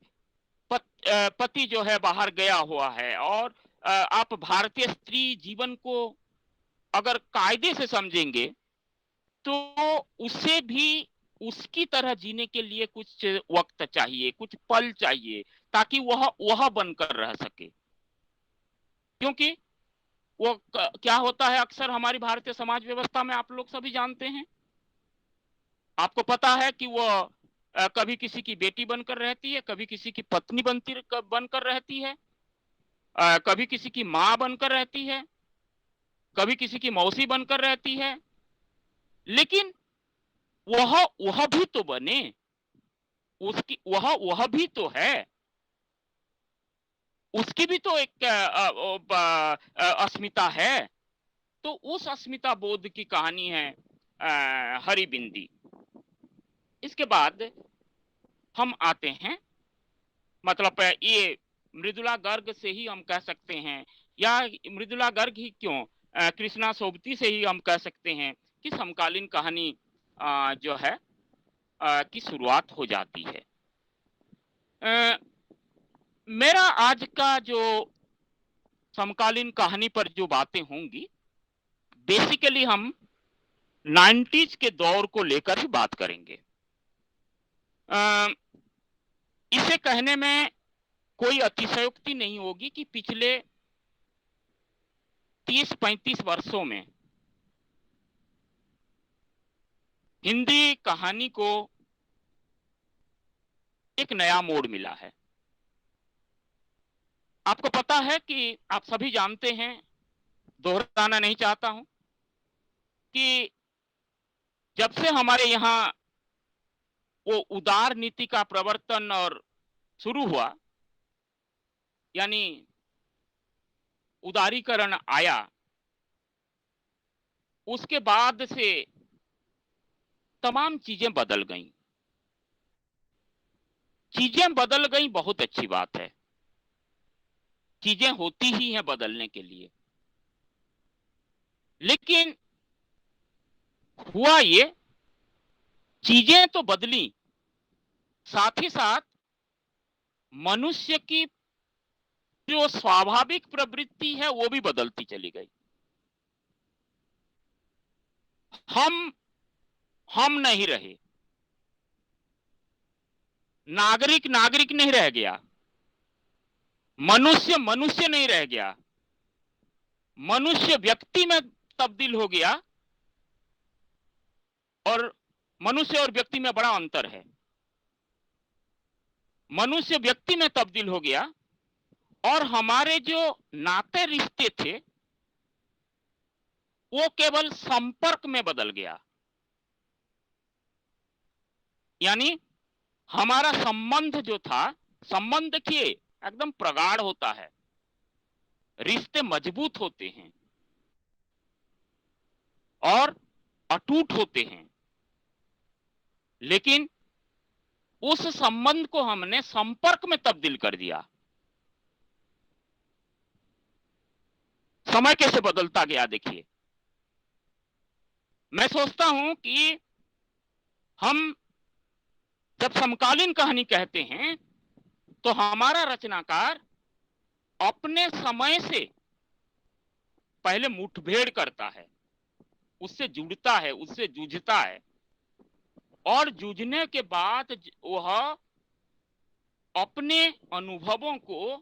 पति जो है बाहर गया हुआ है, और आप भारतीय स्त्री जीवन को अगर कायदे से समझेंगे तो उसे भी उसकी तरह जीने के लिए कुछ वक्त चाहिए, कुछ पल चाहिए, ताकि वह बनकर रह सके। क्योंकि वो क्या होता है अक्सर हमारी भारतीय समाज व्यवस्था में, आप लोग सभी जानते हैं, आपको पता है कि वो कभी किसी की बेटी बनकर रहती है, कभी किसी की पत्नी बनकर रहती है, कभी किसी की मां बनकर रहती है, कभी किसी की मौसी बनकर रहती है। लेकिन वह भी तो बने, उसकी वह भी तो है, उसकी भी तो एक अस्मिता है। तो उस अस्मिता बोध की कहानी है हरिबिंदी। इसके बाद हम आते हैं, मतलब ये मृदुला गर्ग से ही हम कह सकते हैं, या मृदुला गर्ग ही क्यों, कृष्णा सोबती से ही हम कह सकते हैं कि समकालीन कहानी जो है की शुरुआत हो जाती है। मेरा आज का जो समकालीन कहानी पर जो बातें होंगी, बेसिकली हम 90s के दौर को लेकर ही बात करेंगे। इसे कहने में कोई अतिशयोक्ति नहीं होगी कि पिछले 30-35 वर्षों में हिंदी कहानी को एक नया मोड़ मिला है। आपको पता है कि आप सभी जानते हैं, दोहराना नहीं चाहता हूं, कि जब से हमारे यहाँ वो उदार नीति का प्रवर्तन और शुरू हुआ, यानी उदारीकरण आया, उसके बाद से तमाम चीजें बदल गईं। चीजें बदल गई, बहुत अच्छी बात है, चीजें होती ही हैं बदलने के लिए। लेकिन हुआ ये, चीजें तो बदली, साथ ही साथ मनुष्य की जो स्वाभाविक प्रवृत्ति है वो भी बदलती चली गई। हम नहीं रहे, नागरिक नागरिक नहीं रह गया, मनुष्य मनुष्य नहीं रह गया, मनुष्य व्यक्ति में तब्दील हो गया। और मनुष्य और व्यक्ति में बड़ा अंतर है। मनुष्य व्यक्ति में तब्दील हो गया और हमारे जो नाते रिश्ते थे वो केवल संपर्क में बदल गया। यानी हमारा संबंध जो था, संबंध देखिए एकदम प्रगाढ़ होता है, रिश्ते मजबूत होते हैं और अटूट होते हैं, लेकिन उस संबंध को हमने संपर्क में तब्दील कर दिया। समय कैसे बदलता गया देखिए। मैं सोचता हूं कि हम जब समकालीन कहानी कहते हैं तो हमारा रचनाकार अपने समय से पहले मुठभेड़ करता है, उससे जुड़ता है, उससे जूझता है, और जूझने के बाद वह अपने अनुभवों को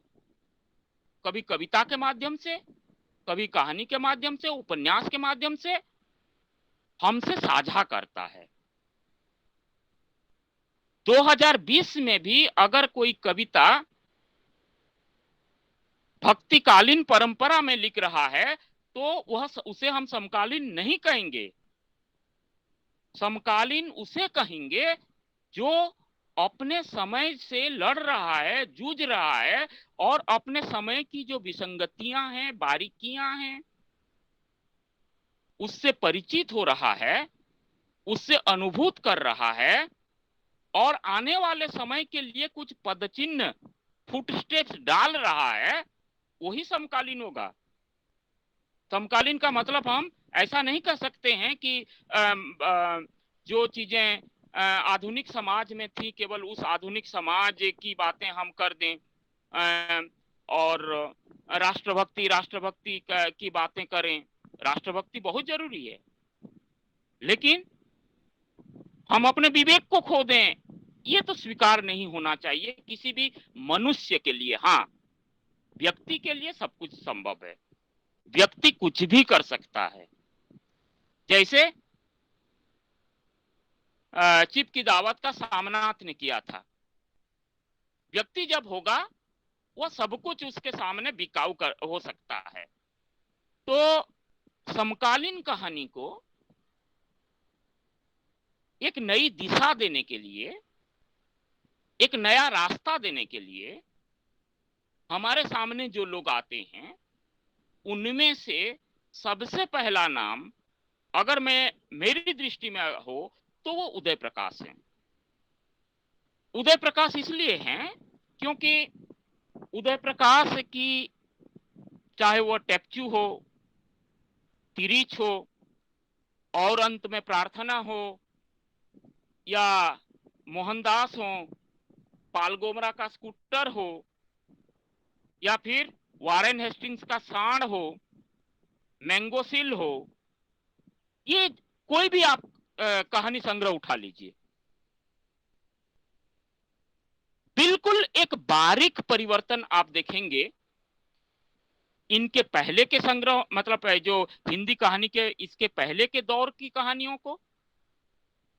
कभी कविता के माध्यम से, कभी कहानी के माध्यम से, उपन्यास के माध्यम से हमसे साझा करता है। 2020 में भी अगर कोई कविता भक्तिकालीन परंपरा में लिख रहा है तो वह उसे हम समकालीन नहीं कहेंगे। समकालीन उसे कहेंगे जो अपने समय से लड़ रहा है, जूझ रहा है, और अपने समय की जो विसंगतियां हैं, बारीकियां हैं, उससे परिचित हो रहा है, उससे अनुभूत कर रहा है, और आने वाले समय के लिए कुछ पदचिन्ह, फुटस्टेप्स डाल रहा है, वही समकालीन होगा। समकालीन का मतलब हम ऐसा नहीं कह सकते हैं कि जो चीजें आधुनिक समाज में थी केवल उस आधुनिक समाज की बातें हम कर दें, और राष्ट्रभक्ति राष्ट्रभक्ति की बातें करें। राष्ट्रभक्ति बहुत जरूरी है, लेकिन हम अपने विवेक को खो दें, ये तो स्वीकार नहीं होना चाहिए किसी भी मनुष्य के लिए। हाँ, व्यक्ति के लिए सब कुछ संभव है, व्यक्ति कुछ भी कर सकता है। जैसे चिप की दावत का सामनाथ ने किया था। व्यक्ति जब होगा वह सब कुछ उसके सामने बिकाऊ हो सकता है। तो समकालीन कहानी को एक नई दिशा देने के लिए एक नया रास्ता देने के लिए हमारे सामने जो लोग आते हैं उनमें से सबसे पहला नाम अगर मेरी दृष्टि में हो तो वो उदय प्रकाश है। उदय प्रकाश इसलिए हैं क्योंकि उदय प्रकाश की चाहे वो टेप्चू हो, तिरिच हो और अंत में प्रार्थना हो या मोहनदास हो, पालगोमरा का स्कूटर हो या फिर वारेन हेस्टिंग्स का सांड हो, मैंगोसिल हो, ये कोई भी आप कहानी संग्रह उठा लीजिए, बिल्कुल एक बारीक परिवर्तन आप देखेंगे इनके पहले के संग्रह, मतलब जो हिंदी कहानी के इसके पहले के दौर की कहानियों को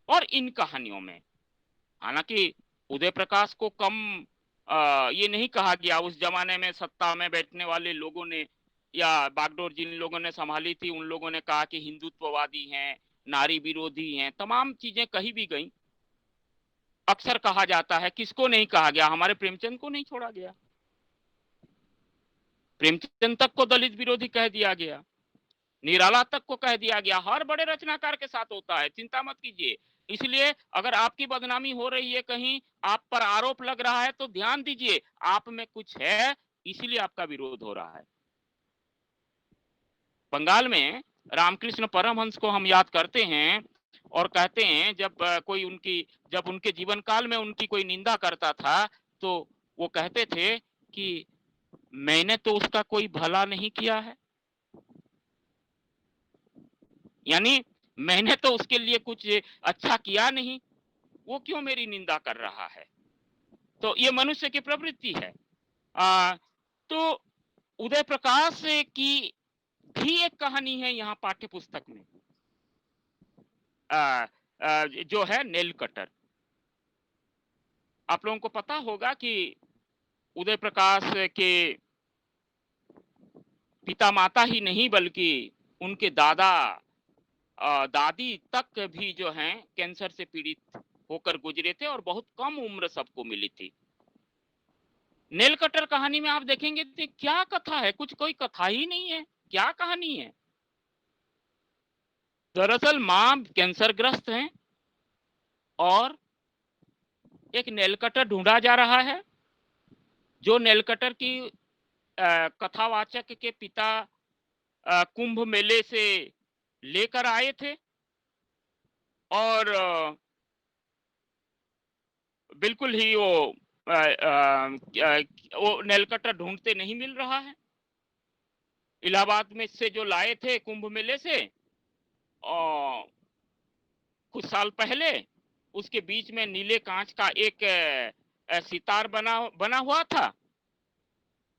और इन कहानियों में। हालांकि उदय प्रकाश को कम ये नहीं कहा गया, उस जमाने में सत्ता में बैठने वाले लोगों ने या बागडोर जिन लोगों ने संभाली थी उन लोगों ने कहा कि हिंदुत्ववादी हैं, नारी विरोधी हैं, तमाम चीजें कही भी गई। अक्सर कहा जाता है, किसको नहीं कहा गया, हमारे प्रेमचंद को नहीं छोड़ा गया, प्रेमचंद तक को दलित विरोधी कह दिया गया, निराला तक को कह दिया गया। हर बड़े रचनाकार के साथ होता है, चिंता मत कीजिए। इसलिए अगर आपकी बदनामी हो रही है, कहीं आप पर आरोप लग रहा है तो ध्यान दीजिए, आप में कुछ है, इसीलिए आपका विरोध हो रहा है। बंगाल में रामकृष्ण परमहंस को हम याद करते हैं और कहते हैं जब उनके जीवन काल में उनकी कोई निंदा करता था तो वो कहते थे कि मैंने तो उसका कोई भला नहीं किया है, यानी मैंने तो उसके लिए कुछ अच्छा किया नहीं, वो क्यों मेरी निंदा कर रहा है। तो ये मनुष्य की प्रवृत्ति है। तो उदय प्रकाश की भी एक कहानी है यहाँ पाठ्य पुस्तक में, जो है नेल कटर। आप लोगों को पता होगा कि उदय प्रकाश के पिता माता ही नहीं बल्कि उनके दादा दादी तक भी जो हैं कैंसर से पीड़ित होकर गुजरे थे और बहुत कम उम्र सबको मिली थी। नेल कटर कहानी में आप देखेंगे तो क्या कथा है, कुछ कोई कथा ही नहीं है, क्या कहानी है। दरअसल मां कैंसर ग्रस्त हैं और एक नेल कटर ढूंढा जा रहा है। जो नेल कटर की कथावाचक के पिता कुंभ मेले से लेकर आए थे और बिल्कुल ही वो नेल कटर ढूंढते नहीं मिल रहा है। इलाहाबाद में से जो लाए थे कुंभ मेले से और कुछ साल पहले, उसके बीच में नीले कांच का एक सितार बना हुआ था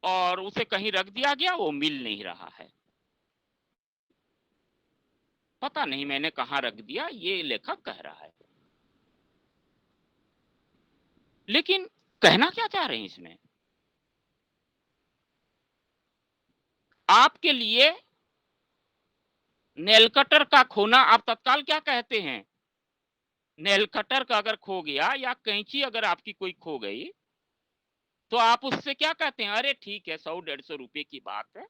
और उसे कहीं रख दिया गया, वो मिल नहीं रहा है। पता नहीं मैंने कहां रख दिया, ये लेखक कह रहा है। लेकिन कहना क्या चाह रहे हैं इसमें, आपके लिए नेल कटर का खोना, आप तत्काल क्या कहते हैं, नेल कटर का अगर खो गया या कैंची अगर आपकी कोई खो गई तो आप उससे क्या कहते हैं, अरे ठीक है 100-150 रुपए की बात है,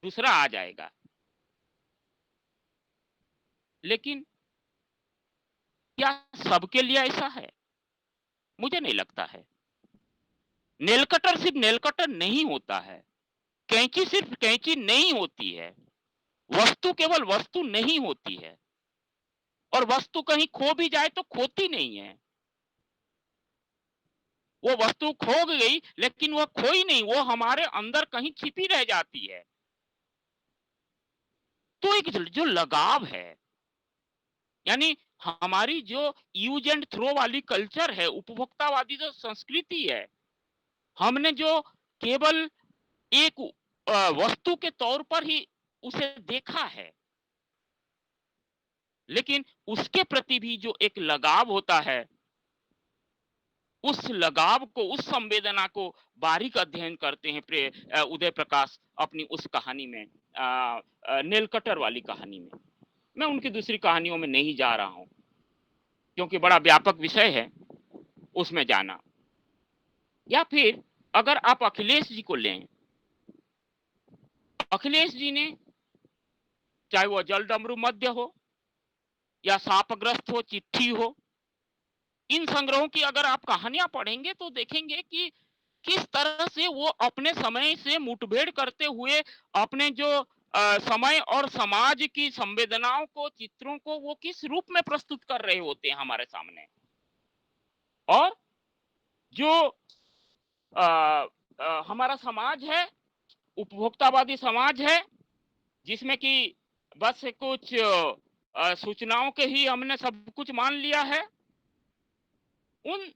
दूसरा आ जाएगा। लेकिन क्या सबके लिए ऐसा है? मुझे नहीं लगता है। नेल कटर सिर्फ नेल कटर नहीं होता है, कैंची सिर्फ कैंची नहीं होती है, वस्तु केवल वस्तु नहीं होती है, और वस्तु कहीं खो भी जाए तो खोती नहीं है। वो वस्तु खो गई लेकिन वह खोई नहीं, वो हमारे अंदर कहीं छिपी रह जाती है। तो एक जो लगाव है, यानी हमारी जो यूज एंड थ्रो वाली कल्चर है, उपभोक्तावादी जो संस्कृति है, हमने जो केवल एक वस्तु के तौर पर ही उसे देखा है, लेकिन उसके प्रति भी जो एक लगाव होता है, उस लगाव को, उस संवेदना को बारीक अध्ययन करते हैं उदय प्रकाश अपनी उस कहानी में, नेल कटर वाली कहानी में। मैं उनकी दूसरी कहानियों में नहीं जा रहा हूं क्योंकि बड़ा व्यापक विषय है। उसमें जाना। या फिर अगर आप अखिलेश जी को लें, अखिलेश जी ने चाहे वो जल डमरू मध्य हो या शापग्रस्त हो, चिट्ठी हो, इन संग्रहों की अगर आप कहानियां पढ़ेंगे तो देखेंगे कि किस तरह से वो अपने समय से मुठभेड़ करते हुए अपने जो समय और समाज की संवेदनाओं को, चित्रों को वो किस रूप में प्रस्तुत कर रहे होते हैं हमारे सामने। और जो हमारा समाज है, उपभोक्तावादी समाज है, जिसमें कि बस कुछ सूचनाओं के ही हमने सब कुछ मान लिया है, उन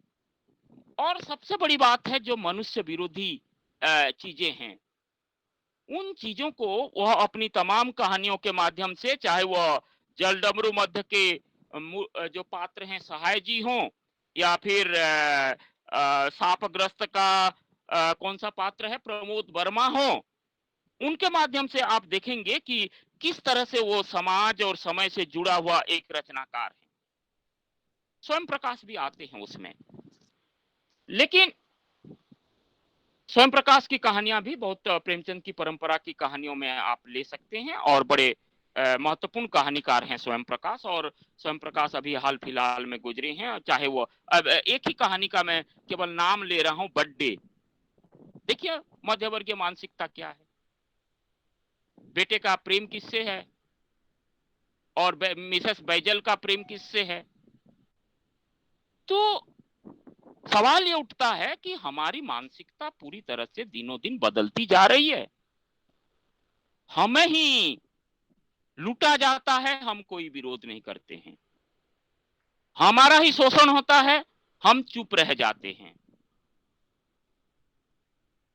और सबसे बड़ी बात है जो मनुष्य विरोधी चीजें हैं, उन चीजों को वह अपनी तमाम कहानियों के माध्यम से, चाहे वह जल डमरू मध्य के जो पात्र हैं सहाय जी हों, या फिर शापग्रस्त का कौन सा पात्र है प्रमोद वर्मा हो, उनके माध्यम से आप देखेंगे कि किस तरह से वो समाज और समय से जुड़ा हुआ एक रचनाकार है। स्वयं प्रकाश भी आते हैं उसमें, लेकिन स्वयं प्रकाश की कहानियां भी बहुत, प्रेमचंद की परंपरा की कहानियों में आप ले सकते हैं, और बड़े महत्वपूर्ण कहानीकार हैं स्वयं प्रकाश। और स्वयं प्रकाश अभी हाल फिलहाल में गुजरे हैं, चाहे वो अब एक ही कहानी का मैं केवल नाम ले रहा हूं, बर्थडे। देखिए मध्यवर्गीय मानसिकता क्या है, बेटे का प्रेम किससे है और मिसेस बैजल का प्रेम किससे है। तो सवाल ये उठता है कि हमारी मानसिकता पूरी तरह से दिनों दिन बदलती जा रही है, हमें ही लूटा जाता है, हम कोई विरोध नहीं करते हैं, हमारा ही शोषण होता है, हम चुप रह जाते हैं।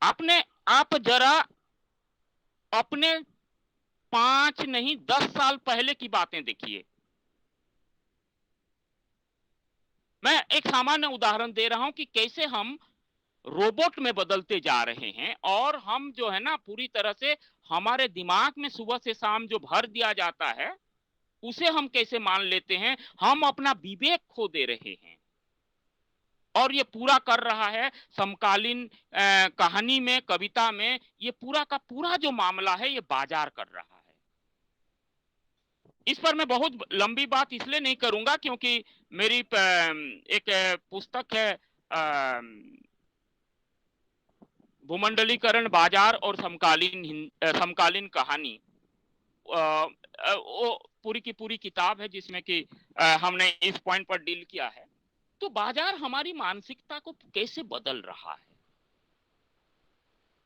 आप जरा अपने 5 नहीं 10 साल पहले की बातें देखिए। मैं एक सामान्य उदाहरण दे रहा हूं कि कैसे हम रोबोट में बदलते जा रहे हैं, और हम जो है ना पूरी तरह से हमारे दिमाग में सुबह से शाम जो भर दिया जाता है उसे हम कैसे मान लेते हैं, हम अपना विवेक खो दे रहे हैं। और ये पूरा कर रहा है समकालीन कहानी में, कविता में, ये पूरा का पूरा जो मामला है ये बाजार कर रहा है। इस पर मैं बहुत लंबी बात इसलिए नहीं करूंगा क्योंकि मेरी एक पुस्तक है भूमंडलीकरण, बाजार और समकालीन कहानी, वो पूरी की पूरी किताब है जिसमें कि हमने इस पॉइंट पर डील किया है। तो बाजार हमारी मानसिकता को कैसे बदल रहा है।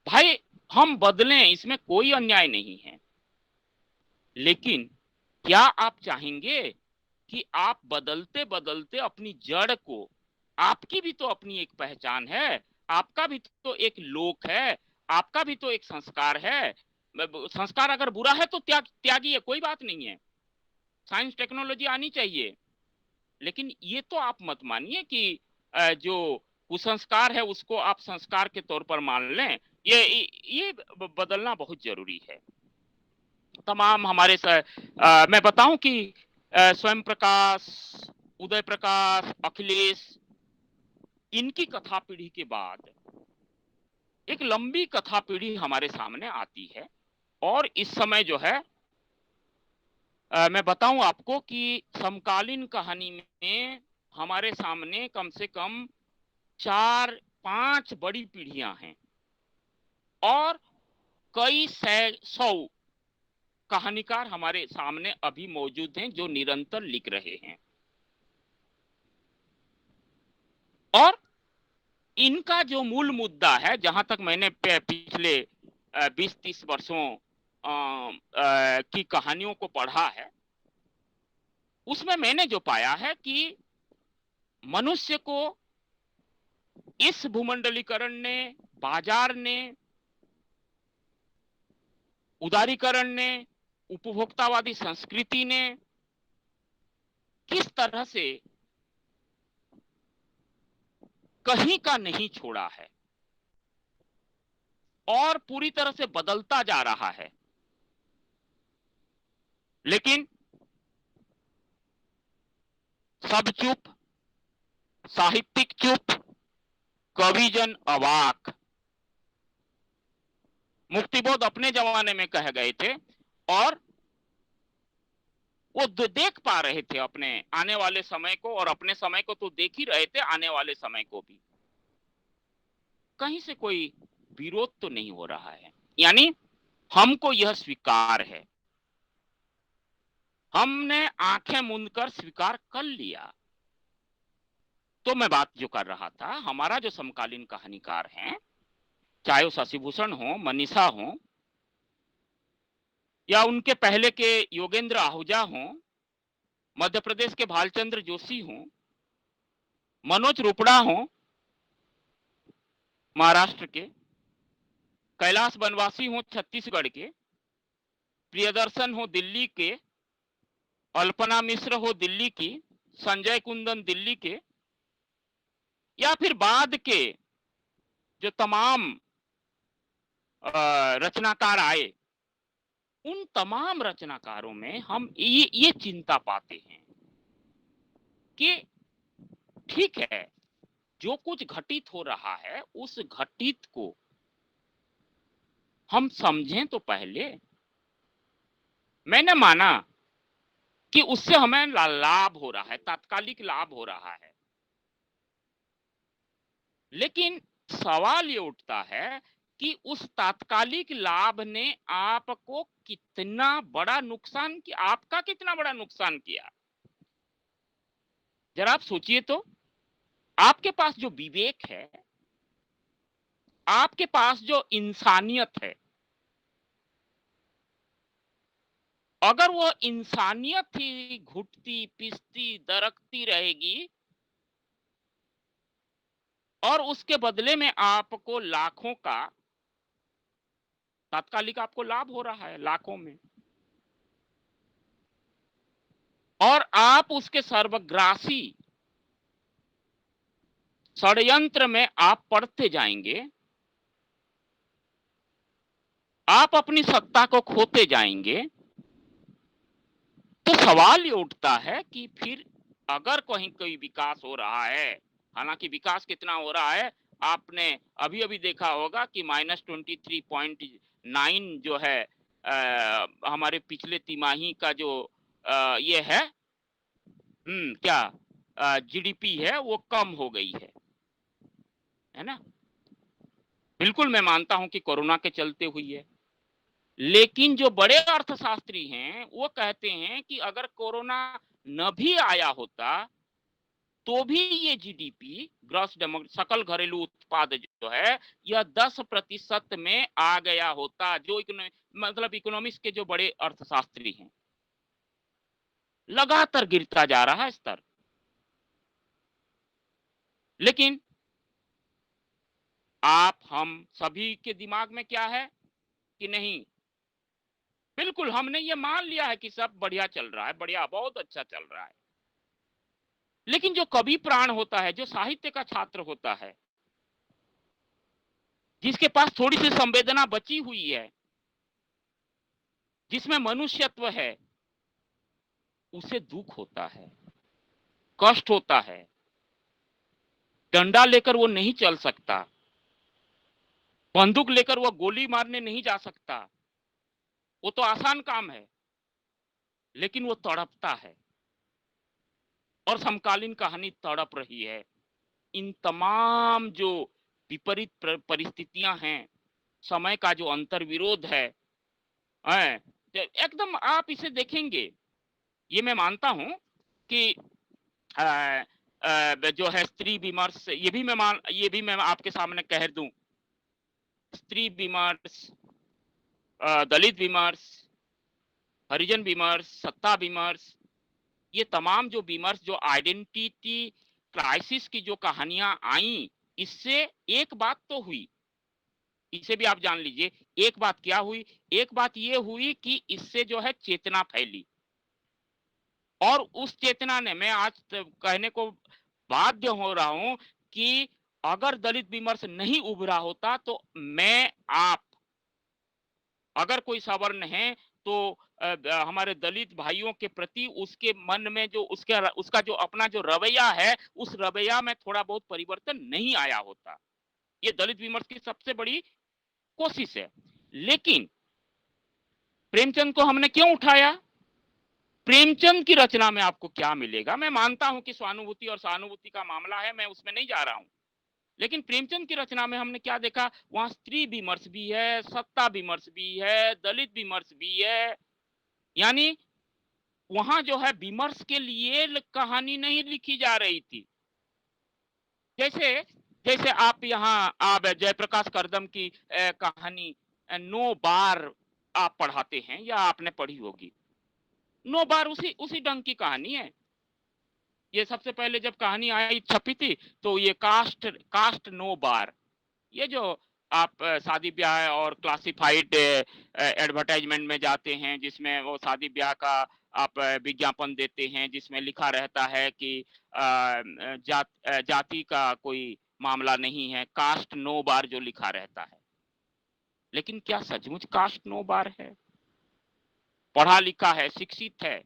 भाई हम बदलें, इसमें कोई अन्याय नहीं है, लेकिन क्या आप चाहेंगे कि आप बदलते बदलते अपनी जड़ को, आपकी भी तो अपनी एक पहचान है, आपका भी तो एक लोक है, आपका भी तो एक संस्कार है। संस्कार अगर बुरा है तो त्यागिए, कोई बात नहीं है, साइंस टेक्नोलॉजी आनी चाहिए, लेकिन ये तो आप मत मानिए कि जो कुसंस्कार है उसको आप संस्कार के तौर पर मान लें। ये बदलना बहुत जरूरी है। तमाम हमारे मैं बताऊं कि स्वयं प्रकाश, उदय प्रकाश, अखिलेश, इनकी कथा पीढ़ी के बाद एक लंबी कथा पीढ़ी हमारे सामने आती है, और इस समय जो है मैं बताऊं आपको कि समकालीन कहानी में हमारे सामने कम से कम 4-5 बड़ी पीढ़ियां हैं, और कई सौ कहानीकार हमारे सामने अभी मौजूद हैं जो निरंतर लिख रहे हैं। और इनका जो मूल मुद्दा है, जहां तक मैंने पिछले 20-30 वर्षों की कहानियों को पढ़ा है, उसमें मैंने जो पाया है कि मनुष्य को इस भूमंडलीकरण ने, बाजार ने, उदारीकरण ने, उपभोक्तावादी संस्कृति ने किस तरह से कहीं का नहीं छोड़ा है और पूरी तरह से बदलता जा रहा है। लेकिन सब चुप, साहित्यिक चुप, कविजन अवाक। मुक्तिबोध अपने जमाने में कह गए थे और वो देख पा रहे थे अपने आने वाले समय को, और अपने समय को तो देख ही रहे थे, आने वाले समय को भी। कहीं से कोई विरोध तो नहीं हो रहा है, यानी हमको यह स्वीकार है, हमने आंखें मूंद कर स्वीकार कर लिया। तो मैं बात जो कर रहा था, हमारा जो समकालीन कहानीकार हैं, चाहे वो शशिभूषण हो, मनीषा हो, या उनके पहले के योगेंद्र आहूजा हो, मध्य प्रदेश के भालचंद्र जोशी हो, मनोज रुपड़ा हो महाराष्ट्र के, कैलाश बनवासी हो छत्तीसगढ़ के, प्रियदर्शन हो दिल्ली के, अल्पना मिश्र हो दिल्ली की, संजय कुंदन दिल्ली के, या फिर बाद के जो तमाम रचनाकार आए, उन तमाम रचनाकारों में हम ये चिंता पाते हैं कि ठीक है, जो कुछ घटित हो रहा है उस घटित को हम समझें तो पहले। मैंने माना कि उससे हमें लाभ हो रहा है, तात्कालिक लाभ हो रहा है, लेकिन सवाल ये उठता है कि उस तात्कालिक लाभ ने आपको कितना बड़ा नुकसान किया, आपका कितना बड़ा नुकसान किया। जरा आप सोचिए तो, आपके पास जो विवेक है, आपके पास जो इंसानियत है, अगर वो इंसानियत ही घुटती पिसती दरकती रहेगी और उसके बदले में आपको लाखों का तात्कालिक आपको लाभ हो रहा है, लाखों में, और आप उसके सर्वग्रासी षड्यंत्र में आप पड़ते जाएंगे, आप अपनी सत्ता को खोते जाएंगे, तो सवाल ये उठता है कि फिर अगर कहीं कोई विकास हो रहा है, हालांकि विकास कितना हो रहा है आपने अभी अभी देखा होगा कि -23.9 जो है हमारे पिछले तिमाही का जो ये है क्या जीडीपी है, वो कम हो गई है ना। बिल्कुल मैं मानता हूं कि कोरोना के चलते हुई है, लेकिन जो बड़े अर्थशास्त्री हैं वो कहते हैं कि अगर कोरोना न भी आया होता तो भी ये जीडीपी, ग्रॉस सकल घरेलू उत्पाद जो है, यह 10% में आ गया होता। जो मतलब इकोनॉमिक्स के जो बड़े अर्थशास्त्री हैं, लगातार गिरता जा रहा है स्तर। लेकिन आप हम सभी के दिमाग में क्या है कि नहीं, बिल्कुल हमने ये मान लिया है कि सब बढ़िया चल रहा है, बढ़िया, बहुत अच्छा चल रहा है। लेकिन जो कवि प्राण होता है, जो साहित्य का छात्र होता है, जिसके पास थोड़ी सी संवेदना बची हुई है, जिसमें मनुष्यत्व है, उसे दुख होता है, कष्ट होता है। डंडा लेकर वो नहीं चल सकता, बंदूक लेकर वो गोली मारने नहीं जा सकता, वो तो आसान काम है, लेकिन वो तड़पता है। और समकालीन कहानी तड़प रही है। इन तमाम जो विपरीत परिस्थितियां हैं, समय का जो अंतर्विरोध है, एकदम आप इसे देखेंगे, ये मैं मानता हूं कि जो है स्त्री विमर्श, ये भी मैं आपके सामने कह दूं, स्त्री विमर्श, दलित विमर्श, हरिजन विमर्श, सत्ता विमर्श, ये तमाम जो विमर्श, जो आइडेंटिटी क्राइसिस की जो कहानियां आई, इससे एक बात तो हुई, इसे भी आप जान लीजिए। एक बात क्या हुई? एक बात ये हुई कि इससे जो है चेतना फैली, और उस चेतना ने, मैं आज कहने को बाध्य हो रहा हूं कि अगर दलित विमर्श नहीं उभरा होता तो मैं आप, अगर कोई सवर्ण है तो हमारे दलित भाइयों के प्रति उसके मन में जो उसका जो अपना जो रवैया है, उस रवैया में थोड़ा बहुत परिवर्तन नहीं आया होता। ये दलित विमर्श की सबसे बड़ी कोशिश है। लेकिन प्रेमचंद को हमने क्यों उठाया? प्रेमचंद की रचना में आपको क्या मिलेगा? मैं मानता हूं कि स्वानुभूति और सहानुभूति का मामला है, मैं उसमें नहीं जा रहा हूं, लेकिन प्रेमचंद की रचना में हमने क्या देखा? वहां स्त्री विमर्श भी है, सत्ता विमर्श भी है, दलित विमर्श भी है। यानी वहां जो है विमर्श के लिए कहानी नहीं लिखी जा रही थी। जैसे जैसे आप यहाँ आप जयप्रकाश करदम की कहानी 9 बार आप पढ़ाते हैं या आपने पढ़ी होगी। 9 बार उसी ढंग की कहानी है। ये सबसे पहले जब कहानी आई छपी थी तो ये कास्ट 9 बार, ये जो आप शादी ब्याह और क्लासिफाइड एडवर्टाइजमेंट में जाते हैं, जिसमें वो शादी ब्याह का आप विज्ञापन देते हैं, जिसमें लिखा रहता है कि जाति का कोई मामला नहीं है, कास्ट 9 बार जो लिखा रहता है। लेकिन क्या सचमुच कास्ट 9 बार है? पढ़ा लिखा है, शिक्षित है,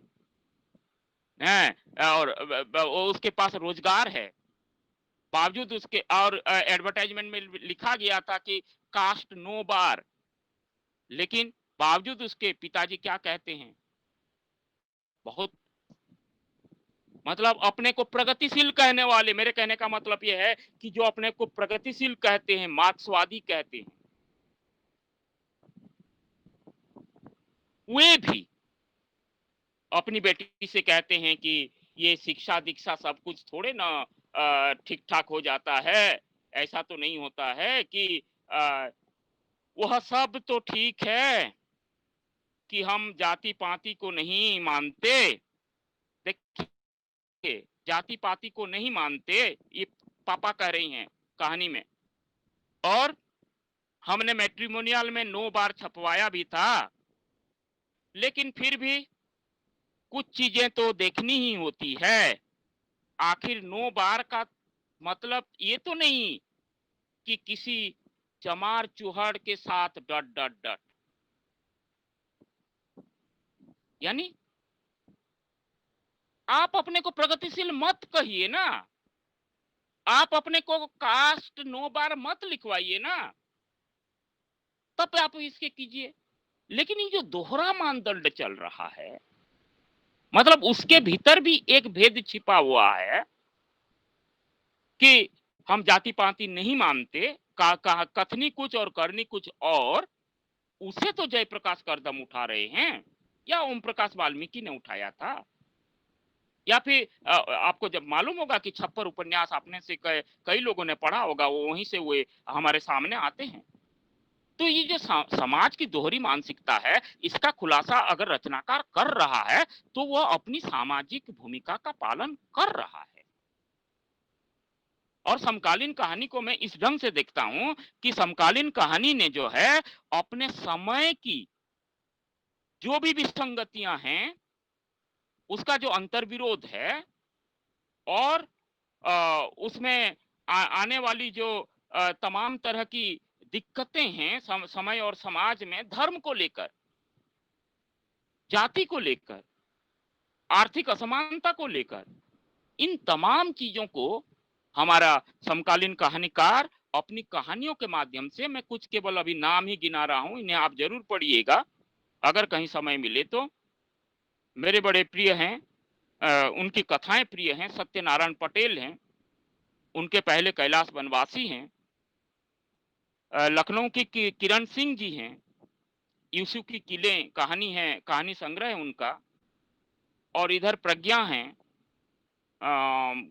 और उसके पास रोजगार है, बावजूद उसके, और एडवर्टाइजमेंट में लिखा गया था कि कास्ट 9 बार, लेकिन बावजूद उसके पिताजी क्या कहते हैं? बहुत मतलब अपने को प्रगतिशील कहने वाले, मेरे कहने का मतलब यह है कि जो अपने को प्रगतिशील कहते हैं, मार्क्सवादी कहते हैं, वे भी अपनी बेटी से कहते हैं कि ये शिक्षा दीक्षा सब कुछ थोड़े ना ठीक ठाक हो जाता है, ऐसा तो नहीं होता है कि वह सब तो ठीक है कि हम जाति पाति को नहीं मानते। देखिए, जाति पाति को नहीं मानते, ये पापा कह रही हैं कहानी में, और हमने मैट्रिमोनियल में 9 बार छपवाया भी था, लेकिन फिर भी कुछ चीजें तो देखनी ही होती है। आखिर 9 बार का मतलब ये तो नहीं कि किसी चमार चूहड़ के साथ डट डट डट, यानी आप अपने को प्रगतिशील मत कहिए ना, आप अपने को कास्ट 9 बार मत लिखवाइए ना, तब आप इसके कीजिए। लेकिन ये जो दोहरा मानदंड चल रहा है, मतलब उसके भीतर भी एक भेद छिपा हुआ है कि हम जाति पाति नहीं मानते, कथनी कुछ और करनी कुछ और, उसे तो जयप्रकाश करदम उठा रहे हैं या ओम प्रकाश वाल्मीकि ने उठाया था, या फिर आपको जब मालूम होगा कि 56 उपन्यास आपने से कई लोगों ने पढ़ा होगा, वो वहीं से वे हमारे सामने आते हैं। तो ये जो समाज की दोहरी मानसिकता है, इसका खुलासा अगर रचनाकार कर रहा है तो वह अपनी सामाजिक भूमिका का पालन कर रहा है। और समकालीन कहानी को मैं इस ढंग से देखता हूं कि समकालीन कहानी ने जो है अपने समय की जो भी विसंगतियां हैं, उसका जो अंतर्विरोध है, और उसमें आने वाली जो तमाम तरह की दिक्कतें हैं समय और समाज में, धर्म को लेकर, जाति को लेकर, आर्थिक असमानता को लेकर, इन तमाम चीजों को हमारा समकालीन कहानीकार अपनी कहानियों के माध्यम से, मैं कुछ केवल अभी नाम ही गिना रहा हूं, इन्हें आप जरूर पढ़िएगा अगर कहीं समय मिले तो। मेरे बड़े प्रिय हैं, उनकी कथाएं प्रिय हैं, सत्यनारायण पटेल हैं, उनके पहले कैलाश बनवासी हैं, लखनऊ की किरण सिंह जी हैं, यूसुफ की किले कहानी है, कहानी संग्रह है उनका, और इधर प्रज्ञा हैं,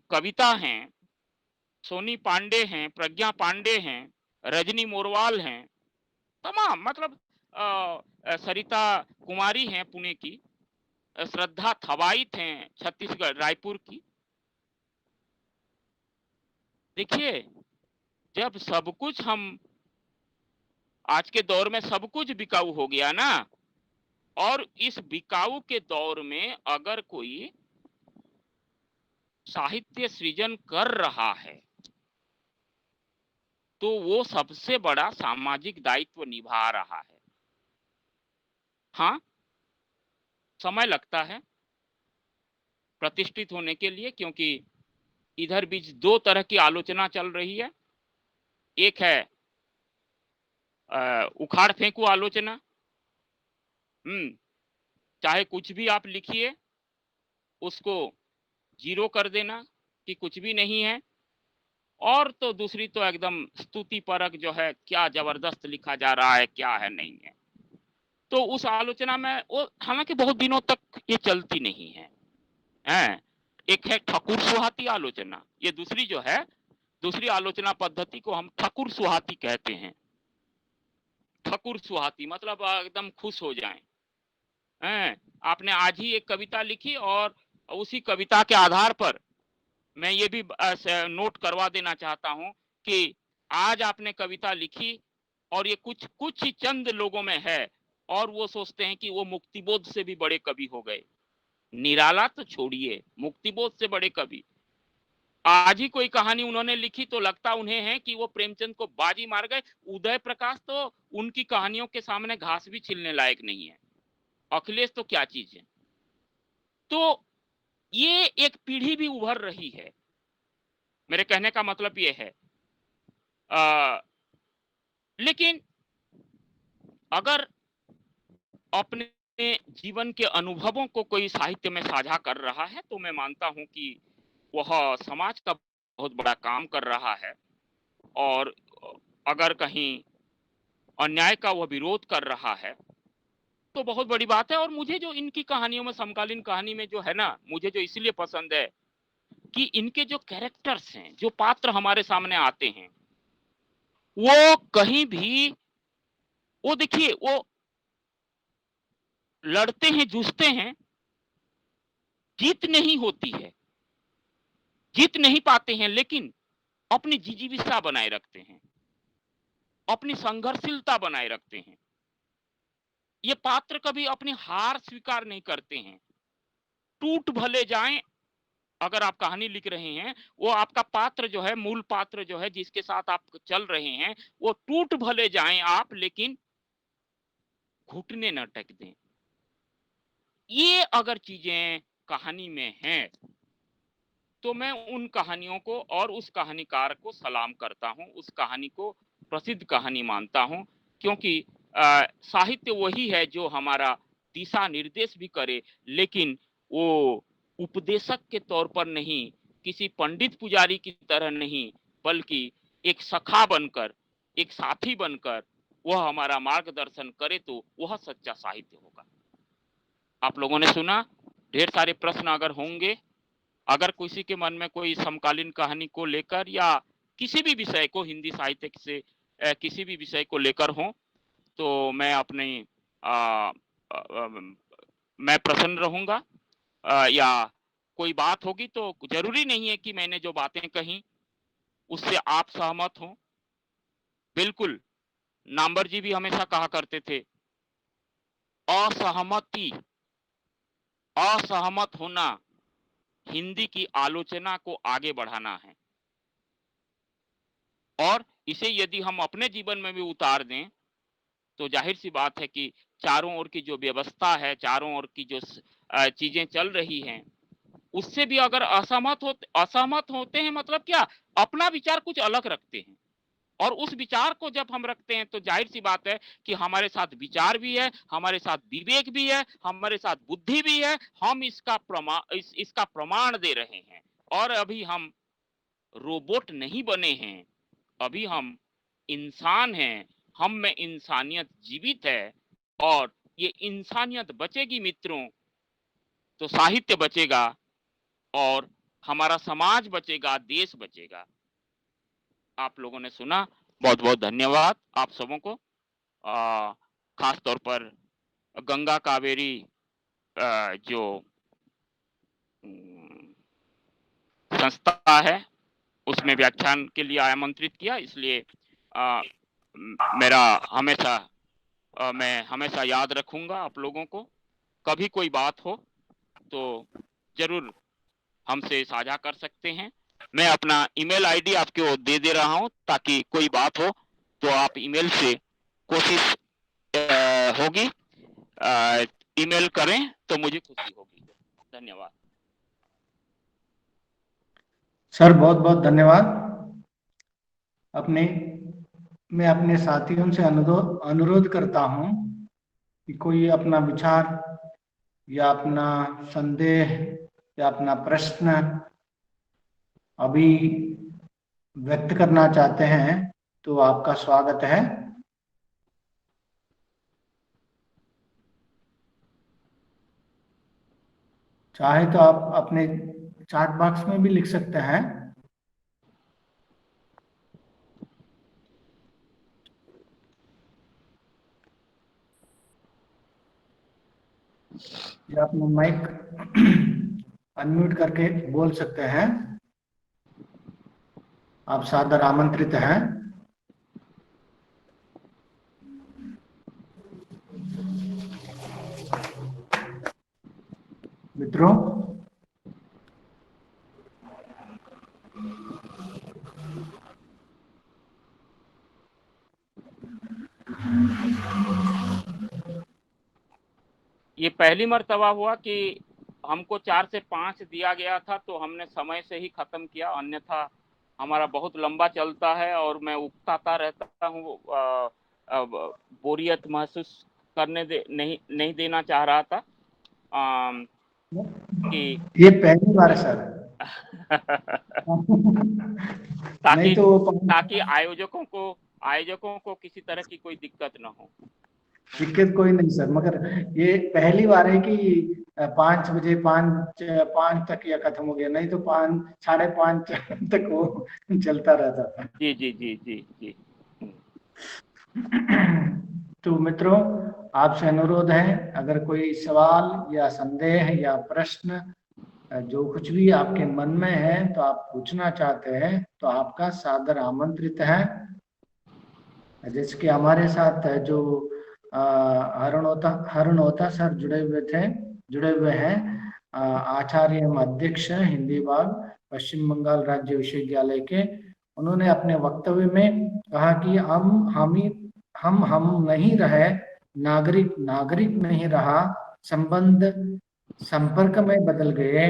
कविता हैं, सोनी पांडे हैं, प्रज्ञा पांडे हैं, रजनी मोरवाल हैं, तमाम, मतलब सरिता कुमारी हैं पुणे की, श्रद्धा थवाइत हैं छत्तीसगढ़ रायपुर की। देखिए, जब सब कुछ हम आज के दौर में सब कुछ बिकाऊ हो गया ना, और इस बिकाऊ के दौर में अगर कोई साहित्य सृजन कर रहा है तो वो सबसे बड़ा सामाजिक दायित्व निभा रहा है। हाँ, समय लगता है प्रतिष्ठित होने के लिए, क्योंकि इधर बीच दो तरह की आलोचना चल रही है। एक है उखाड़ फेंकू आलोचना, चाहे कुछ भी आप लिखिए उसको जीरो कर देना कि कुछ भी नहीं है, और तो दूसरी तो एकदम स्तुति परक जो है, क्या जबरदस्त लिखा जा रहा है, क्या है नहीं है। तो उस आलोचना में वो हालांकि बहुत दिनों तक ये चलती नहीं है, एक है ठाकुर सुहाती आलोचना, ये दूसरी जो है, दूसरी आलोचना पद्धति को हम ठाकुर सुहाती कहते हैं। ठाकुर सुहाती मतलब एकदम खुश हो जाएं, आपने आज ही एक कविता लिखी और उसी कविता के आधार पर मैं ये भी नोट करवा देना चाहता हूं कि आज आपने कविता लिखी और ये कुछ ही चंद लोगों में है और वो सोचते हैं कि वो मुक्तिबोध से भी बड़े कवि हो गए। निराला तो छोड़िए, मुक्तिबोध से बड़े कवि। आज ही कोई कहानी उन्होंने लिखी तो लगता उन्हें है कि वो प्रेमचंद को बाजी मार गए। उदय प्रकाश तो उनकी कहानियों के सामने घास भी छिलने लायक नहीं है। अखिलेश तो क्या चीज है। तो ये एक पीढ़ी भी उभर रही है, मेरे कहने का मतलब ये है। लेकिन अगर अपने जीवन के अनुभवों को कोई साहित्य में साझा कर रहा है तो मैं मानता हूं कि वह समाज का बहुत बड़ा काम कर रहा है, और अगर कहीं अन्याय का वह विरोध कर रहा है तो बहुत बड़ी बात है। और मुझे जो इनकी कहानियों में, समकालीन कहानी में जो है ना, मुझे जो इसलिए पसंद है कि इनके जो कैरेक्टर्स हैं, जो पात्र हमारे सामने आते हैं, वो कहीं भी, वो देखिए, वो लड़ते हैं, जूझते हैं, जीत नहीं होती है, जीत नहीं पाते हैं, लेकिन अपनी जिजीविसा बनाए रखते हैं, अपनी संघर्षशीलता बनाए रखते हैं। ये पात्र कभी अपनी हार स्वीकार नहीं करते हैं। टूट भले जाएं, अगर आप कहानी लिख रहे हैं, वो आपका पात्र जो है, मूल पात्र जो है, जिसके साथ आप चल रहे हैं, वो टूट भले जाएं आप, लेकिन घुटने न टेक दें। ये अगर चीजें कहानी में हैं तो मैं उन कहानियों को और उस कहानीकार को सलाम करता हूं, उस कहानी को प्रसिद्ध कहानी मानता हूं, क्योंकि साहित्य वही है जो हमारा दिशा निर्देश भी करे, लेकिन वो उपदेशक के तौर पर नहीं, किसी पंडित पुजारी की तरह नहीं, बल्कि एक सखा बनकर, एक साथी बनकर वह हमारा मार्गदर्शन करे, तो वह सच्चा साहित्य होगा। आप लोगों ने सुना, ढेर सारे प्रश्न अगर होंगे, अगर किसी के मन में कोई समकालीन कहानी को लेकर या किसी भी विषय को, हिंदी साहित्य से किसी भी विषय को लेकर हो, तो मैं अपने मैं प्रसन्न रहूंगा। या कोई बात होगी तो जरूरी नहीं है कि मैंने जो बातें कही उससे आप सहमत हो। बिल्कुल, नाम्बर जी भी हमेशा कहा करते थे, असहमत होना हिंदी की आलोचना को आगे बढ़ाना है। और इसे यदि हम अपने जीवन में भी उतार दें तो जाहिर सी बात है कि चारों ओर की जो व्यवस्था है, चारों ओर की जो चीजें चल रही हैं, उससे भी अगर असहमत होते हैं, मतलब क्या, अपना विचार कुछ अलग रखते हैं, और उस विचार को जब हम रखते हैं तो जाहिर सी बात है कि हमारे साथ विचार भी है, हमारे साथ विवेक भी है, हमारे साथ बुद्धि भी है। हम इसका प्रमाण दे रहे हैं। और अभी हम रोबोट नहीं बने हैं, अभी हम इंसान हैं, हम में इंसानियत जीवित है, और ये इंसानियत बचेगी मित्रों तो साहित्य बचेगा, और हमारा समाज बचेगा, देश बचेगा। आप लोगों ने सुना, बहुत बहुत धन्यवाद आप सबों को। खास तौर पर गंगा कावेरी जो संस्था है, उसमें व्याख्यान के लिए आमंत्रित किया, इसलिए मैं हमेशा याद रखूंगा आप लोगों को। कभी कोई बात हो तो जरूर हमसे साझा कर सकते हैं। मैं अपना ईमेल आईडी आपको दे रहा हूं, ताकि कोई बात हो तो आप ईमेल से, कोशिश होगी ईमेल करें तो मुझे खुशी होगी। धन्यवाद सर, बहुत बहुत धन्यवाद। मैं अपने साथियों से अनुरोध करता हूं कि कोई अपना विचार या अपना संदेह या अपना प्रश्न अभी व्यक्त करना चाहते हैं तो आपका स्वागत है। चाहे तो आप अपने चैट बॉक्स में भी लिख सकते हैं। या अपना माइक अनम्यूट करके बोल सकते हैं। आप सादर आमंत्रित हैं। मित्रों, ये पहली मर्तबा हुआ कि हमको 4 से 5 दिया गया था तो हमने समय से ही खत्म किया, अन्यथा हमारा बहुत लंबा चलता है और मैं उकताता रहता हूँ। बोरियत महसूस करने नहीं देना चाह रहा था कि ये पहली बार है सर। नहीं तो ताकि आयोजकों को किसी तरह की कोई दिक्कत ना हो। दिक्कत कोई नहीं सर, मगर ये पहली बार है कि 5 बजे 5 तक या खत्म हो गया, नहीं तो 5 साढ़े 5 तक वो चलता रहता था। जी जी जी जी जी। तो मित्रों, आपसे अनुरोध है, अगर कोई सवाल या संदेह या प्रश्न जो कुछ भी आपके मन में है तो आप पूछना चाहते हैं तो आपका सादर आमंत्रित है। जैसे कि हमारे साथ जो हरुणोता सर जुड़े हुए हैं, आचार्य एवं अध्यक्ष हिंदी विभाग पश्चिम बंगाल राज्य विश्वविद्यालय के। उन्होंने अपने वक्तव्य में कहा कि हम नहीं रहे, नागरिक नहीं रहा, संबंध संपर्क में बदल गए।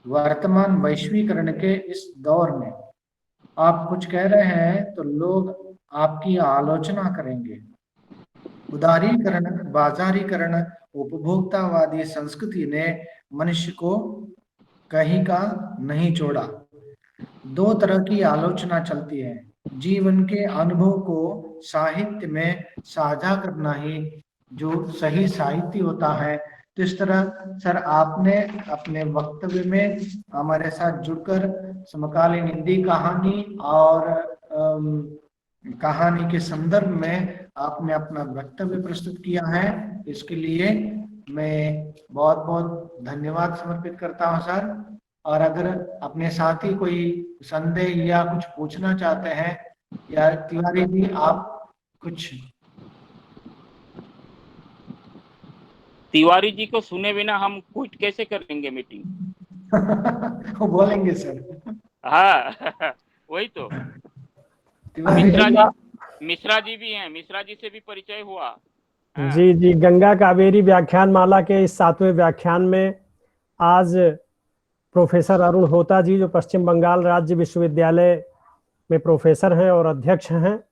वर्तमान वैश्वीकरण के इस दौर में आप कुछ कह रहे हैं तो लोग आपकी आलोचना करेंगे। उदारीकरण, बाजारीकरण, उपभोक्तावादी संस्कृति ने मनुष्य को कहीं का नहीं छोड़ा। 2 तरह की आलोचना चलती है। जीवन के अनुभव को साहित्य में साझा करना ही जो सही साहित्य होता है। तो इस तरह सर आपने अपने वक्तव्य में हमारे साथ जुड़कर समकालीन हिंदी कहानी और कहानी के संदर्भ में आपने अपना वक्तव्य प्रस्तुत किया है। इसके लिए मैं बहुत बहुत धन्यवाद समर्पित करता हूं सर। और अगर अपने साथी कोई संदेह या कुछ पूछना चाहते हैं, या तिवारी जी आप कुछ। तिवारी जी को सुने बिना हम क्विट कैसे करेंगे मीटिंग? वो बोलेंगे सर। हाँ वही तो। मिश्रा जी भी हैं, मिश्रा जी से भी परिचय हुआ। जी जी, गंगा कावेरी व्याख्यान माला के इस 7वें व्याख्यान में आज प्रोफेसर अरुण होता जी, जो पश्चिम बंगाल राज्य विश्वविद्यालय में प्रोफेसर हैं और अध्यक्ष हैं,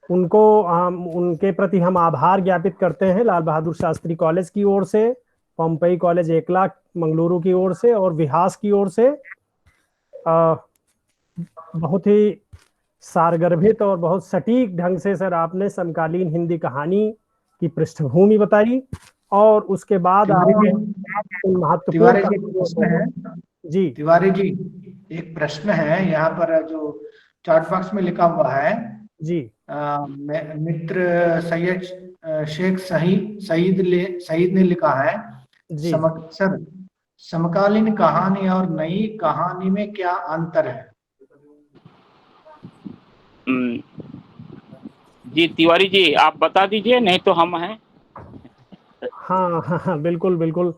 उनके प्रति हम आभार ज्ञापित करते हैं लाल बहादुर शास्त्री कॉलेज की ओर से, पंपई कॉलेज एकला मंगलुरु की ओर से और विहास की ओर से। बहुत ही सारगर्भित और बहुत सटीक ढंग से सर आपने समकालीन हिंदी कहानी की पृष्ठभूमि बताई और उसके बाद आपने महत्वपूर्ण जी। तिवारी जी, एक प्रश्न है यहाँ पर जो चैट बॉक्स में लिखा हुआ है जी। मित्र सैयद शेख सईद ने लिखा है जी। सर, समकालीन कहानी और नई कहानी में क्या अंतर है? जी तिवारी जी आप बता दीजिए, नहीं तो हम हैं। हाँ हाँ हाँ, बिल्कुल बिल्कुल।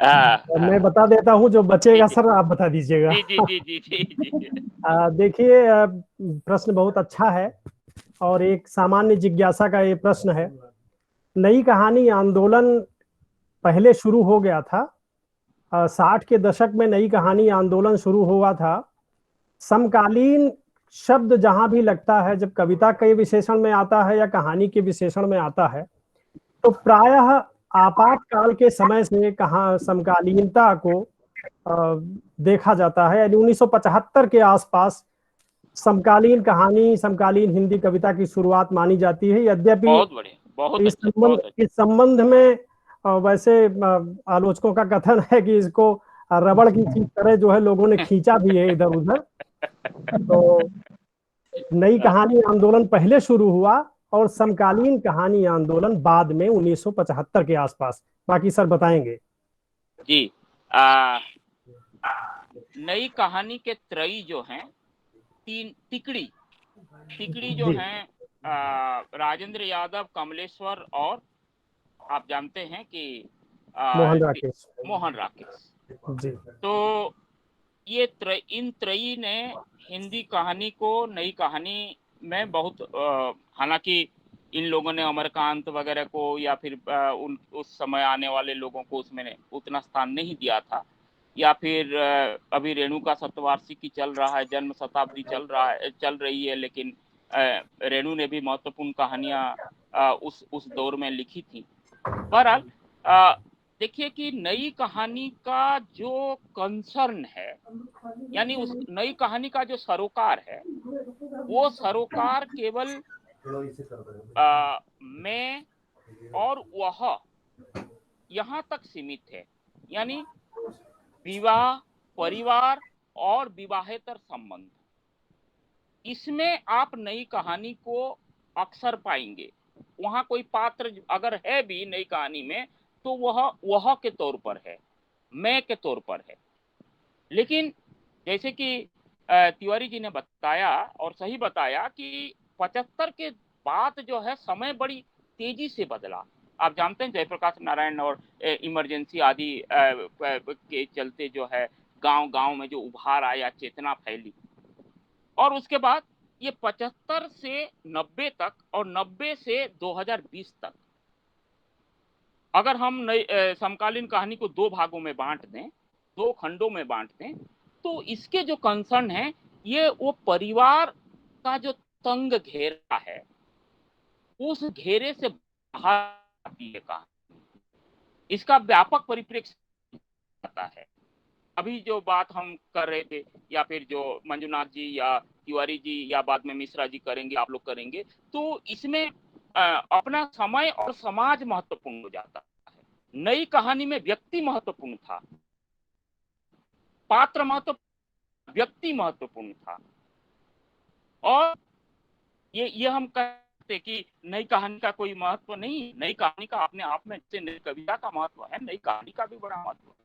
मैं बता देता हूँ, जो बचेगा सर आप बता दीजिएगा। जी जी जी जी जी। देखिए, प्रश्न बहुत अच्छा है और एक सामान्य जिज्ञासा का ये प्रश्न है। नई कहानी आंदोलन पहले शुरू हो गया था। 60 के दशक में नई कहानी आंदोलन शुरू हुआ था। समकालीन शब्द जहां भी लगता है, जब कविता के विशेषण में आता है या कहानी के विशेषण में आता है, तो प्रायः आपातकाल के समय से कहा समकालीनता को देखा जाता है। यानी 1975 के आसपास समकालीन कहानी, समकालीन हिंदी कविता की शुरुआत मानी जाती है। यद्यपि बहुत बढ़िया, बहुत इस संबंध में वैसे आलोचकों का कथन है कि इसको रबड़ की चीज तरह जो है लोगों ने खींचा भी है इधर उधर। तो नई कहानी आंदोलन पहले शुरू हुआ और समकालीन कहानी आंदोलन बाद में 1975 के आसपास। बाकी सर बताएंगे जी। नई कहानी के त्रयी जो हैं, तीन तिकड़ी जो हैं, राजेंद्र यादव, कमलेश्वर और आप जानते हैं कि मोहन राकेश जी। तो ये इन त्रयी ने हिंदी कहानी को नई कहानी में बहुत, हालांकि इन लोगों ने अमरकांत वगैरह को या फिर उस समय आने वाले लोगों को उसमें उतना स्थान नहीं दिया था, या फिर अभी रेणु का शतवार्षिकी चल रहा है, जन्म शताब्दी चल रही है, लेकिन रेणु ने भी महत्वपूर्ण कहानियां उस दौर में लिखी थी। बहरहाल देखिए कि नई कहानी का जो कंसर्न है, यानी उस नई कहानी का जो सरोकार है, वो सरोकार केवल मैं और वह यहाँ तक सीमित है। यानी विवाह, परिवार और विवाहेतर संबंध, इसमें आप नई कहानी को अक्सर पाएंगे। वहां कोई पात्र अगर है भी नई कहानी में, तो वह के तौर पर है, मैं के तौर पर है। लेकिन जैसे कि तिवारी जी ने बताया और सही बताया कि 75 के बाद जो है समय बड़ी तेजी से बदला। आप जानते हैं जयप्रकाश नारायण और इमरजेंसी आदि के चलते जो है गांव में जो उभार आया, चेतना फैली, और उसके बाद ये 75 से 90 तक और 90 से 2020 तक, अगर हम समकालीन कहानी को दो भागों में बांट दें, दो खंडों में बांट दें, तो इसके जो कंसर्न है, ये वो परिवार का जो तंग घेरा है, उस घेरे से बाहर आती है कहानी। इसका व्यापक परिप्रेक्ष्य आता है। अभी जो बात हम कर रहे थे, या फिर जो मंजुनाथ जी या तिवारी जी या बाद में मिश्रा जी करेंगे, आप लोग करेंगे, तो इसमें अपना समय और समाज महत्वपूर्ण हो जाता है। नई कहानी में व्यक्ति महत्वपूर्ण था, पात्र महत्वपूर्ण, व्यक्ति महत्वपूर्ण था। और ये हम कहते कि नई कहानी का कोई महत्व नहीं। नई कहानी का अपने आप में, जैसे नई कविता का महत्व है, नई कहानी का भी बड़ा महत्व है।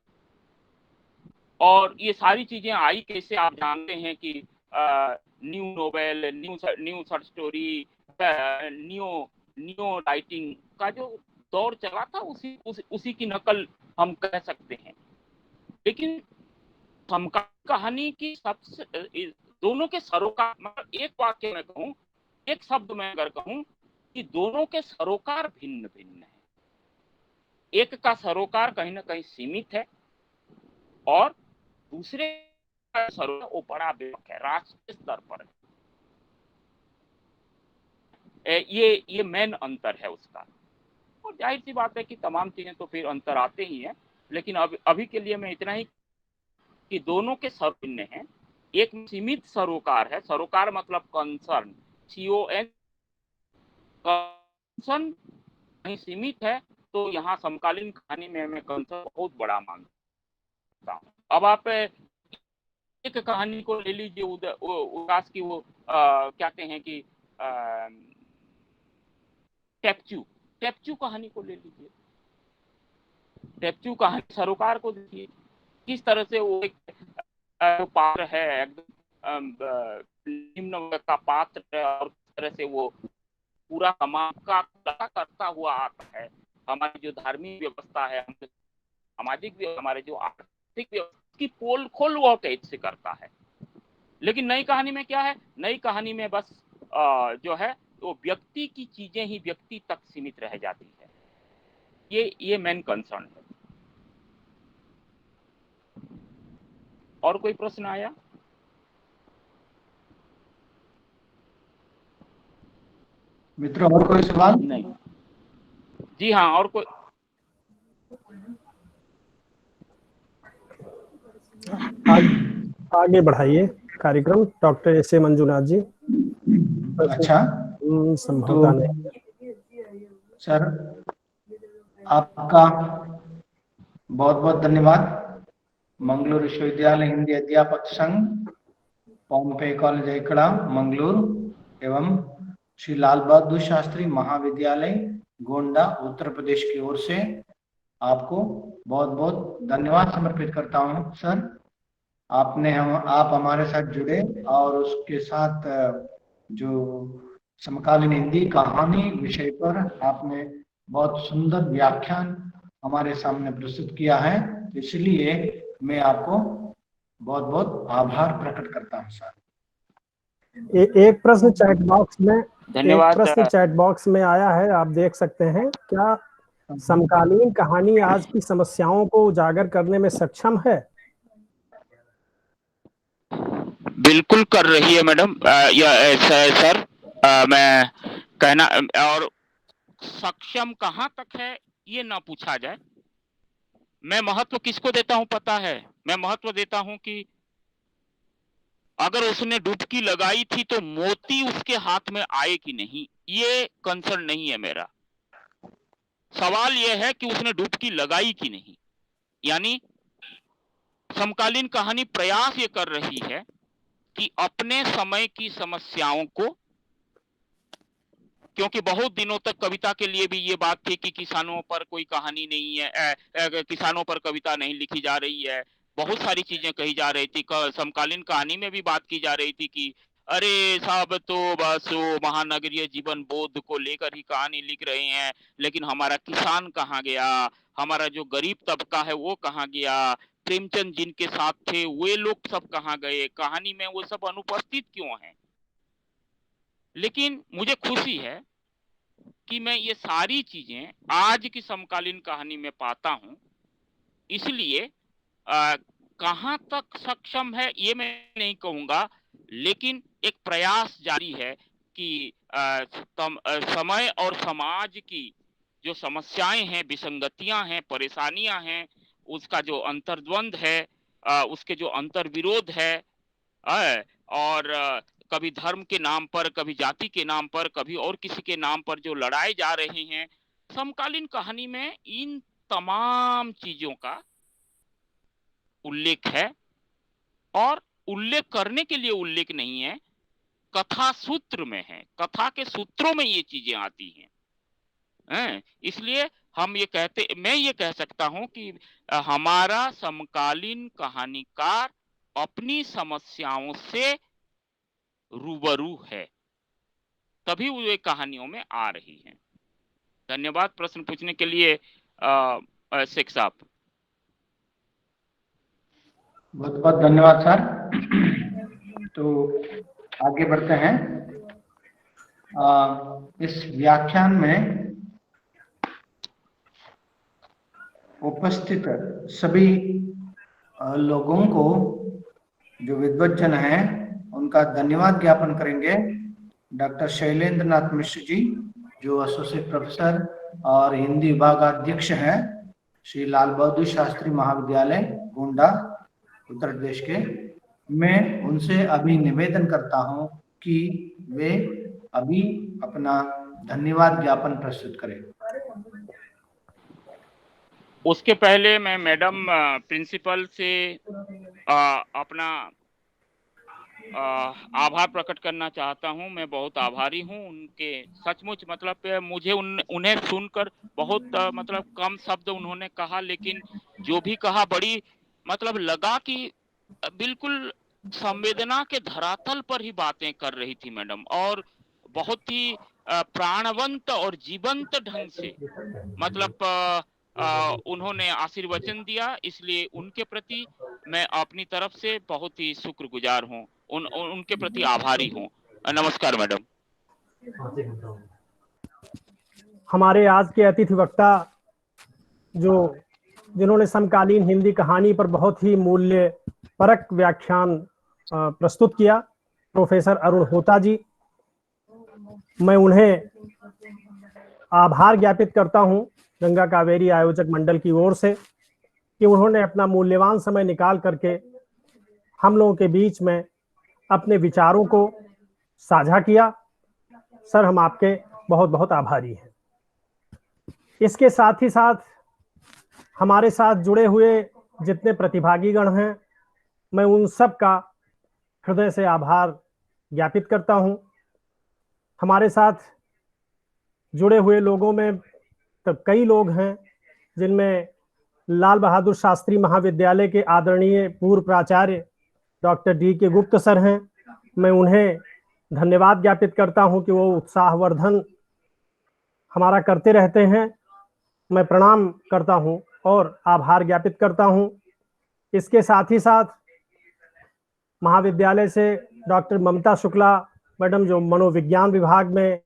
और ये सारी चीजें आई कैसे, आप जानते हैं कि new novel, new short story, new writing का जो दौर चला था, उसी की नकल हम कह सकते हैं। लेकिन समकालीन कहानी की सबसे, दोनों के सरोकार, मतलब एक वाक्य में कहूं, एक शब्द में अगर कहूं कि दोनों के सरोकार भिन्न भिन्न है। एक का सरोकार कहीं ना कहीं सीमित है और दूसरे का सरोकार वो बड़ा व्यापक है, राष्ट्रीय स्तर पर है। ये मेन अंतर है उसका। और जाहिर सी बात है कि तमाम चीजें तो फिर अंतर आते ही हैं, लेकिन अभी के लिए मैं इतना ही कि दोनों के सर भिन्न हैं। एक सीमित सरोकार है, सरोकार मतलब कंसर्न, CON, कंसर्न कहीं सीमित है, तो यहाँ समकालीन कहानी में मैं कंसर्न बहुत बड़ा मानता हूँ। अब आप एक कहानी को ले लीजिए, उदास की वो कहते हैं कि टेपचू कहानी को ले लीजिए। टेपचू कहानी सरोकार को देखिए, किस तरह से वो एक पात्र है, एकदम निम्न वर्ग का पात्र है, और किस तरह से वो पूरा समाज का करता हुआ आता है। हमारी जो धार्मिक व्यवस्था है, सामाजिक, हमारे जो आर्थिक व्यवस्था की पोल खोल वो कैसे करता है। लेकिन नई कहानी में क्या है, नई कहानी में बस जो है वो व्यक्ति की चीजें ही व्यक्ति तक सीमित रह जाती है। ये मेन कंसर्न है। और कोई प्रश्न आया? मित्रों और कोई सवाल? नहीं। जी हाँ, और कोई? आगे बढ़ाइए कार्यक्रम डॉक्टर एस.ए. मंजुनाथ जी। अच्छा, संभवतः नहीं। सर आपका बहुत बहुत धन्यवाद। मंगलूर विश्वविद्यालय हिंदी अध्यापक संघ, पॉम्पे कॉलेज एकड़ा मंगलूर एवं श्री लाल बहादुर शास्त्री महाविद्यालय गोंडा उत्तर प्रदेश की ओर से आपको बहुत बहुत धन्यवाद समर्पित करता हूं। सर आप हमारे साथ जुड़े और उसके साथ जो समकालीन हिंदी कहानी विषय पर आपने बहुत सुंदर व्याख्यान हमारे सामने प्रस्तुत किया है, इसलिए मैं आपको बहुत बहुत आभार प्रकट करता हूं सर। एक प्रश्न चैट बॉक्स में धन्यवाद। चैट बॉक्स में आया है, आप देख सकते हैं। क्या समकालीन कहानी आज की समस्याओं को उजागर करने में सक्षम है? बिल्कुल कर रही है मैडम। सर मैं कहना, और सक्षम कहां तक है ये ना पूछा जाए। मैं महत्व किसको देता हूं पता है? मैं महत्व देता हूं कि अगर उसने डुबकी लगाई थी तो मोती उसके हाथ में आए कि नहीं, ये कंसर्न नहीं है मेरा। सवाल यह है कि उसने डुबकी लगाई कि नहीं। यानी समकालीन कहानी प्रयास ये कर रही है कि अपने समय की समस्याओं को, क्योंकि बहुत दिनों तक कविता के लिए भी ये बात थी कि किसानों पर कोई कहानी नहीं है, किसानों पर कविता नहीं लिखी जा रही है, बहुत सारी चीजें कही जा रही थी। समकालीन कहानी में भी बात की जा रही थी कि अरे साहब तो बस वो महानगरीय जीवन बोध को लेकर ही कहानी लिख रहे हैं, लेकिन हमारा किसान कहाँ गया, हमारा जो गरीब तबका है वो कहाँ गया, प्रेमचंद जिनके साथ थे वे लोग सब कहाँ गए, कहानी में वो सब अनुपस्थित क्यों हैं। लेकिन मुझे खुशी है कि मैं ये सारी चीजें आज की समकालीन कहानी में पाता हूं। इसलिए कहां तक सक्षम है ये मैं नहीं कहूंगा, लेकिन एक प्रयास जारी है कि समय और समाज की जो समस्याएं हैं, विसंगतियां हैं, परेशानियां हैं, उसका जो अंतर्द्वंद है, उसके जो अंतर्विरोध है, और कभी धर्म के नाम पर, कभी जाति के नाम पर, कभी और किसी के नाम पर जो लड़ाए जा रहे हैं, समकालीन कहानी में इन तमाम चीजों का उल्लेख है। और उल्लेख करने के लिए उल्लेख नहीं है, कथा सूत्र में है, कथा के सूत्रों में ये चीजें आती हैं। इसलिए मैं ये कह सकता हूं कि हमारा समकालीन कहानीकार अपनी समस्याओं से रूबरू है, तभी वो एक कहानियों में आ रही हैं। धन्यवाद प्रश्न पूछने के लिए शेख साहब। बहुत बहुत धन्यवाद सर। तो आगे बढ़ते हैं। इस व्याख्यान में उपस्थित सभी लोगों को, जो विद्वज्जन हैं, उनका धन्यवाद ज्ञापन करेंगे। डॉक्टर शैलेंद्र नाथ मिश्र जी, जो एसोसिएट प्रोफेसर और हिंदी विभागाध्यक्ष हैं श्री लाल बहादुर शास्त्री महाविद्यालय गोंडा उत्तर प्रदेश के, मैं उनसे अभी निवेदन करता हूं कि वे अभी अपना धन्यवाद ज्ञापन प्रस्तुत करें। उसके पहले मैं मैडम प्रिंसिपल से अपना आभार प्रकट करना चाहता हूं। मैं बहुत आभारी हूं उनके, सचमुच मतलब मुझे उन्हें सुनकर बहुत मतलब कम शब्द उन्होंने कहा, लेकिन जो भी कहा बड़ी मतलब लगा कि बिल्कुल संवेदना के धरातल पर ही बातें कर रही थी मैडम, और बहुत ही प्राणवंत और जीवंत ढंग से मतलब उन्होंने आशीर्वचन दिया। इसलिए उनके प्रति मैं अपनी तरफ से बहुत ही शुक्रगुजार हूं, उनके प्रति आभारी हूं। नमस्कार मैडम। हमारे आज के अतिथि वक्ता जिन्होंने समकालीन हिंदी कहानी पर बहुत ही मूल्य परक व्याख्यान प्रस्तुत किया प्रोफेसर अरुण होता जी। मैं उन्हें आभार ज्ञापित करता हूं गंगा कावेरी आयोजक मंडल की ओर से कि उन्होंने अपना मूल्यवान समय निकाल करके हम लोगों के बीच में अपने विचारों को साझा किया। सर, हम आपके बहुत बहुत आभारी हैं। इसके साथ ही साथ हमारे साथ जुड़े हुए जितने प्रतिभागीगण हैं, मैं उन सब का हृदय से आभार ज्ञापित करता हूं। हमारे साथ जुड़े हुए लोगों में तो कई लोग हैं जिनमें लाल बहादुर शास्त्री महाविद्यालय के आदरणीय पूर्व प्राचार्य डॉक्टर D.K. गुप्त सर हैं। मैं उन्हें धन्यवाद ज्ञापित करता हूं कि वो उत्साहवर्धन हमारा करते रहते हैं। मैं प्रणाम करता हूं और आभार ज्ञापित करता हूं। इसके साथ ही साथ महाविद्यालय से डॉक्टर ममता शुक्ला मैडम, जो मनोविज्ञान विभाग में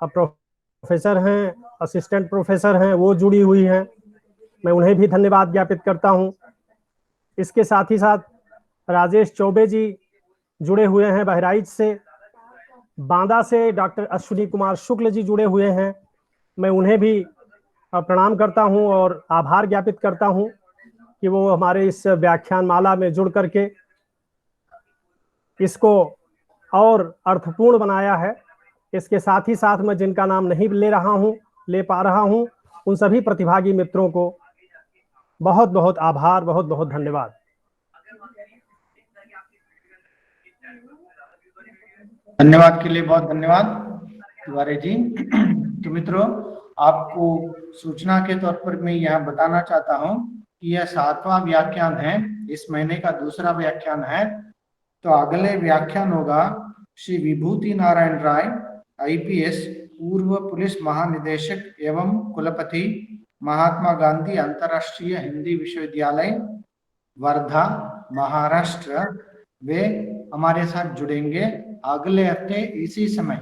प्रोफेसर हैं, असिस्टेंट प्रोफेसर हैं, वो जुड़ी हुई हैं। मैं उन्हें भी धन्यवाद ज्ञापित करता हूं। इसके साथ ही साथ राजेश चौबे जी जुड़े हुए हैं बहराइच से। बांदा से डॉक्टर अश्विनी कुमार शुक्ल जी जुड़े हुए हैं। मैं उन्हें भी प्रणाम करता हूं और आभार ज्ञापित करता हूं कि वो हमारे इस व्याख्यान माला में जुड़ करके इसको और अर्थपूर्ण बनाया है। इसके साथ ही साथ मैं जिनका नाम नहीं ले पा रहा हूं, उन सभी प्रतिभागी मित्रों को बहुत बहुत आभार, बहुत बहुत धन्यवाद। धन्यवाद के लिए बहुत धन्यवाद तिवारी जी। तो मित्रों, आपको सूचना के तौर पर मैं यहाँ बताना चाहता हूँ कि यह 7वां व्याख्यान है, इस महीने का दूसरा व्याख्यान है। तो अगले व्याख्यान होगा श्री विभूति नारायण राय, IPS, पूर्व पुलिस महानिदेशक एवं कुलपति, महात्मा गांधी अंतर्राष्ट्रीय हिंदी विश्वविद्यालय, वर्धा, महाराष्ट्र। वे हमारे साथ जुड़ेंगे अगले हफ्ते इसी समय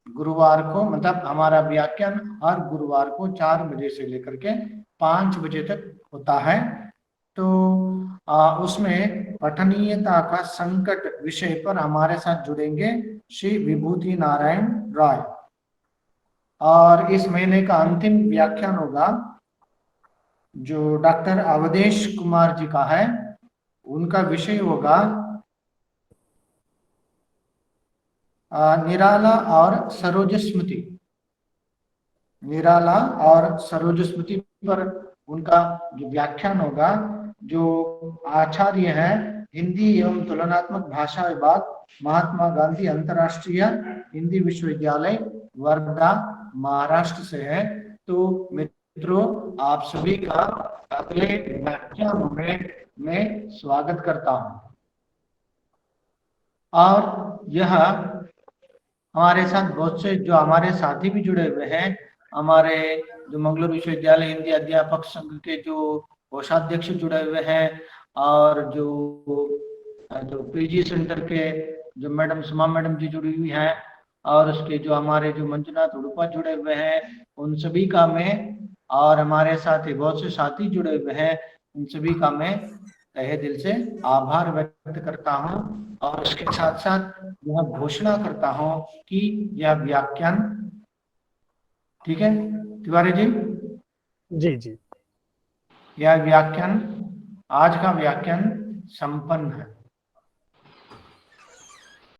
गुरुवार को। मतलब हमारा व्याख्यान हर गुरुवार को 4 बजे से लेकर के 5 बजे तक होता है। तो उसमें पठनीयता का संकट विषय पर हमारे साथ जुड़ेंगे श्री विभूति नारायण राय। और इस महीने का अंतिम व्याख्यान होगा जो डॉक्टर अवधेश कुमार जी का है, उनका विषय होगा निराला और सरोज स्मृति। निराला और सरोज स्मृति पर उनका जो व्याख्यान होगा, जो आचार्य है हिंदी एवं तुलनात्मक भाषा विभाग, महात्मा गांधी अंतर्राष्ट्रीय हिंदी विश्वविद्यालय, वर्धा, महाराष्ट्र से है। तो मित्रों, आप सभी का अगले व्याख्यान में मैं स्वागत करता हूं। और यह हमारे साथ बहुत से जो हमारे साथी भी जुड़े हुए हैं, हमारे जो मंगलूरु विश्वविद्यालय हिंदी अध्यापक संघ के जो कोषाध्यक्ष जुड़े हुए हैं, और जो PG सेंटर के जो मैडम सुमा मैडम जी जुड़ी हुई हैं, और उसके जो हमारे जो मंजुनाथ उड़ुपा जुड़े हुए हैं, उन सभी का मैं, और हमारे साथ ही बहुत से साथी जुड़े हुए हैं, उन सभी का मैं तहे दिल से आभार व्यक्त करता हूं। और उसके साथ साथ यह घोषणा करता हूं कि यह व्याख्यान, ठीक है तिवारी जी? जी, यह व्याख्यान, आज का व्याख्यान संपन्न है।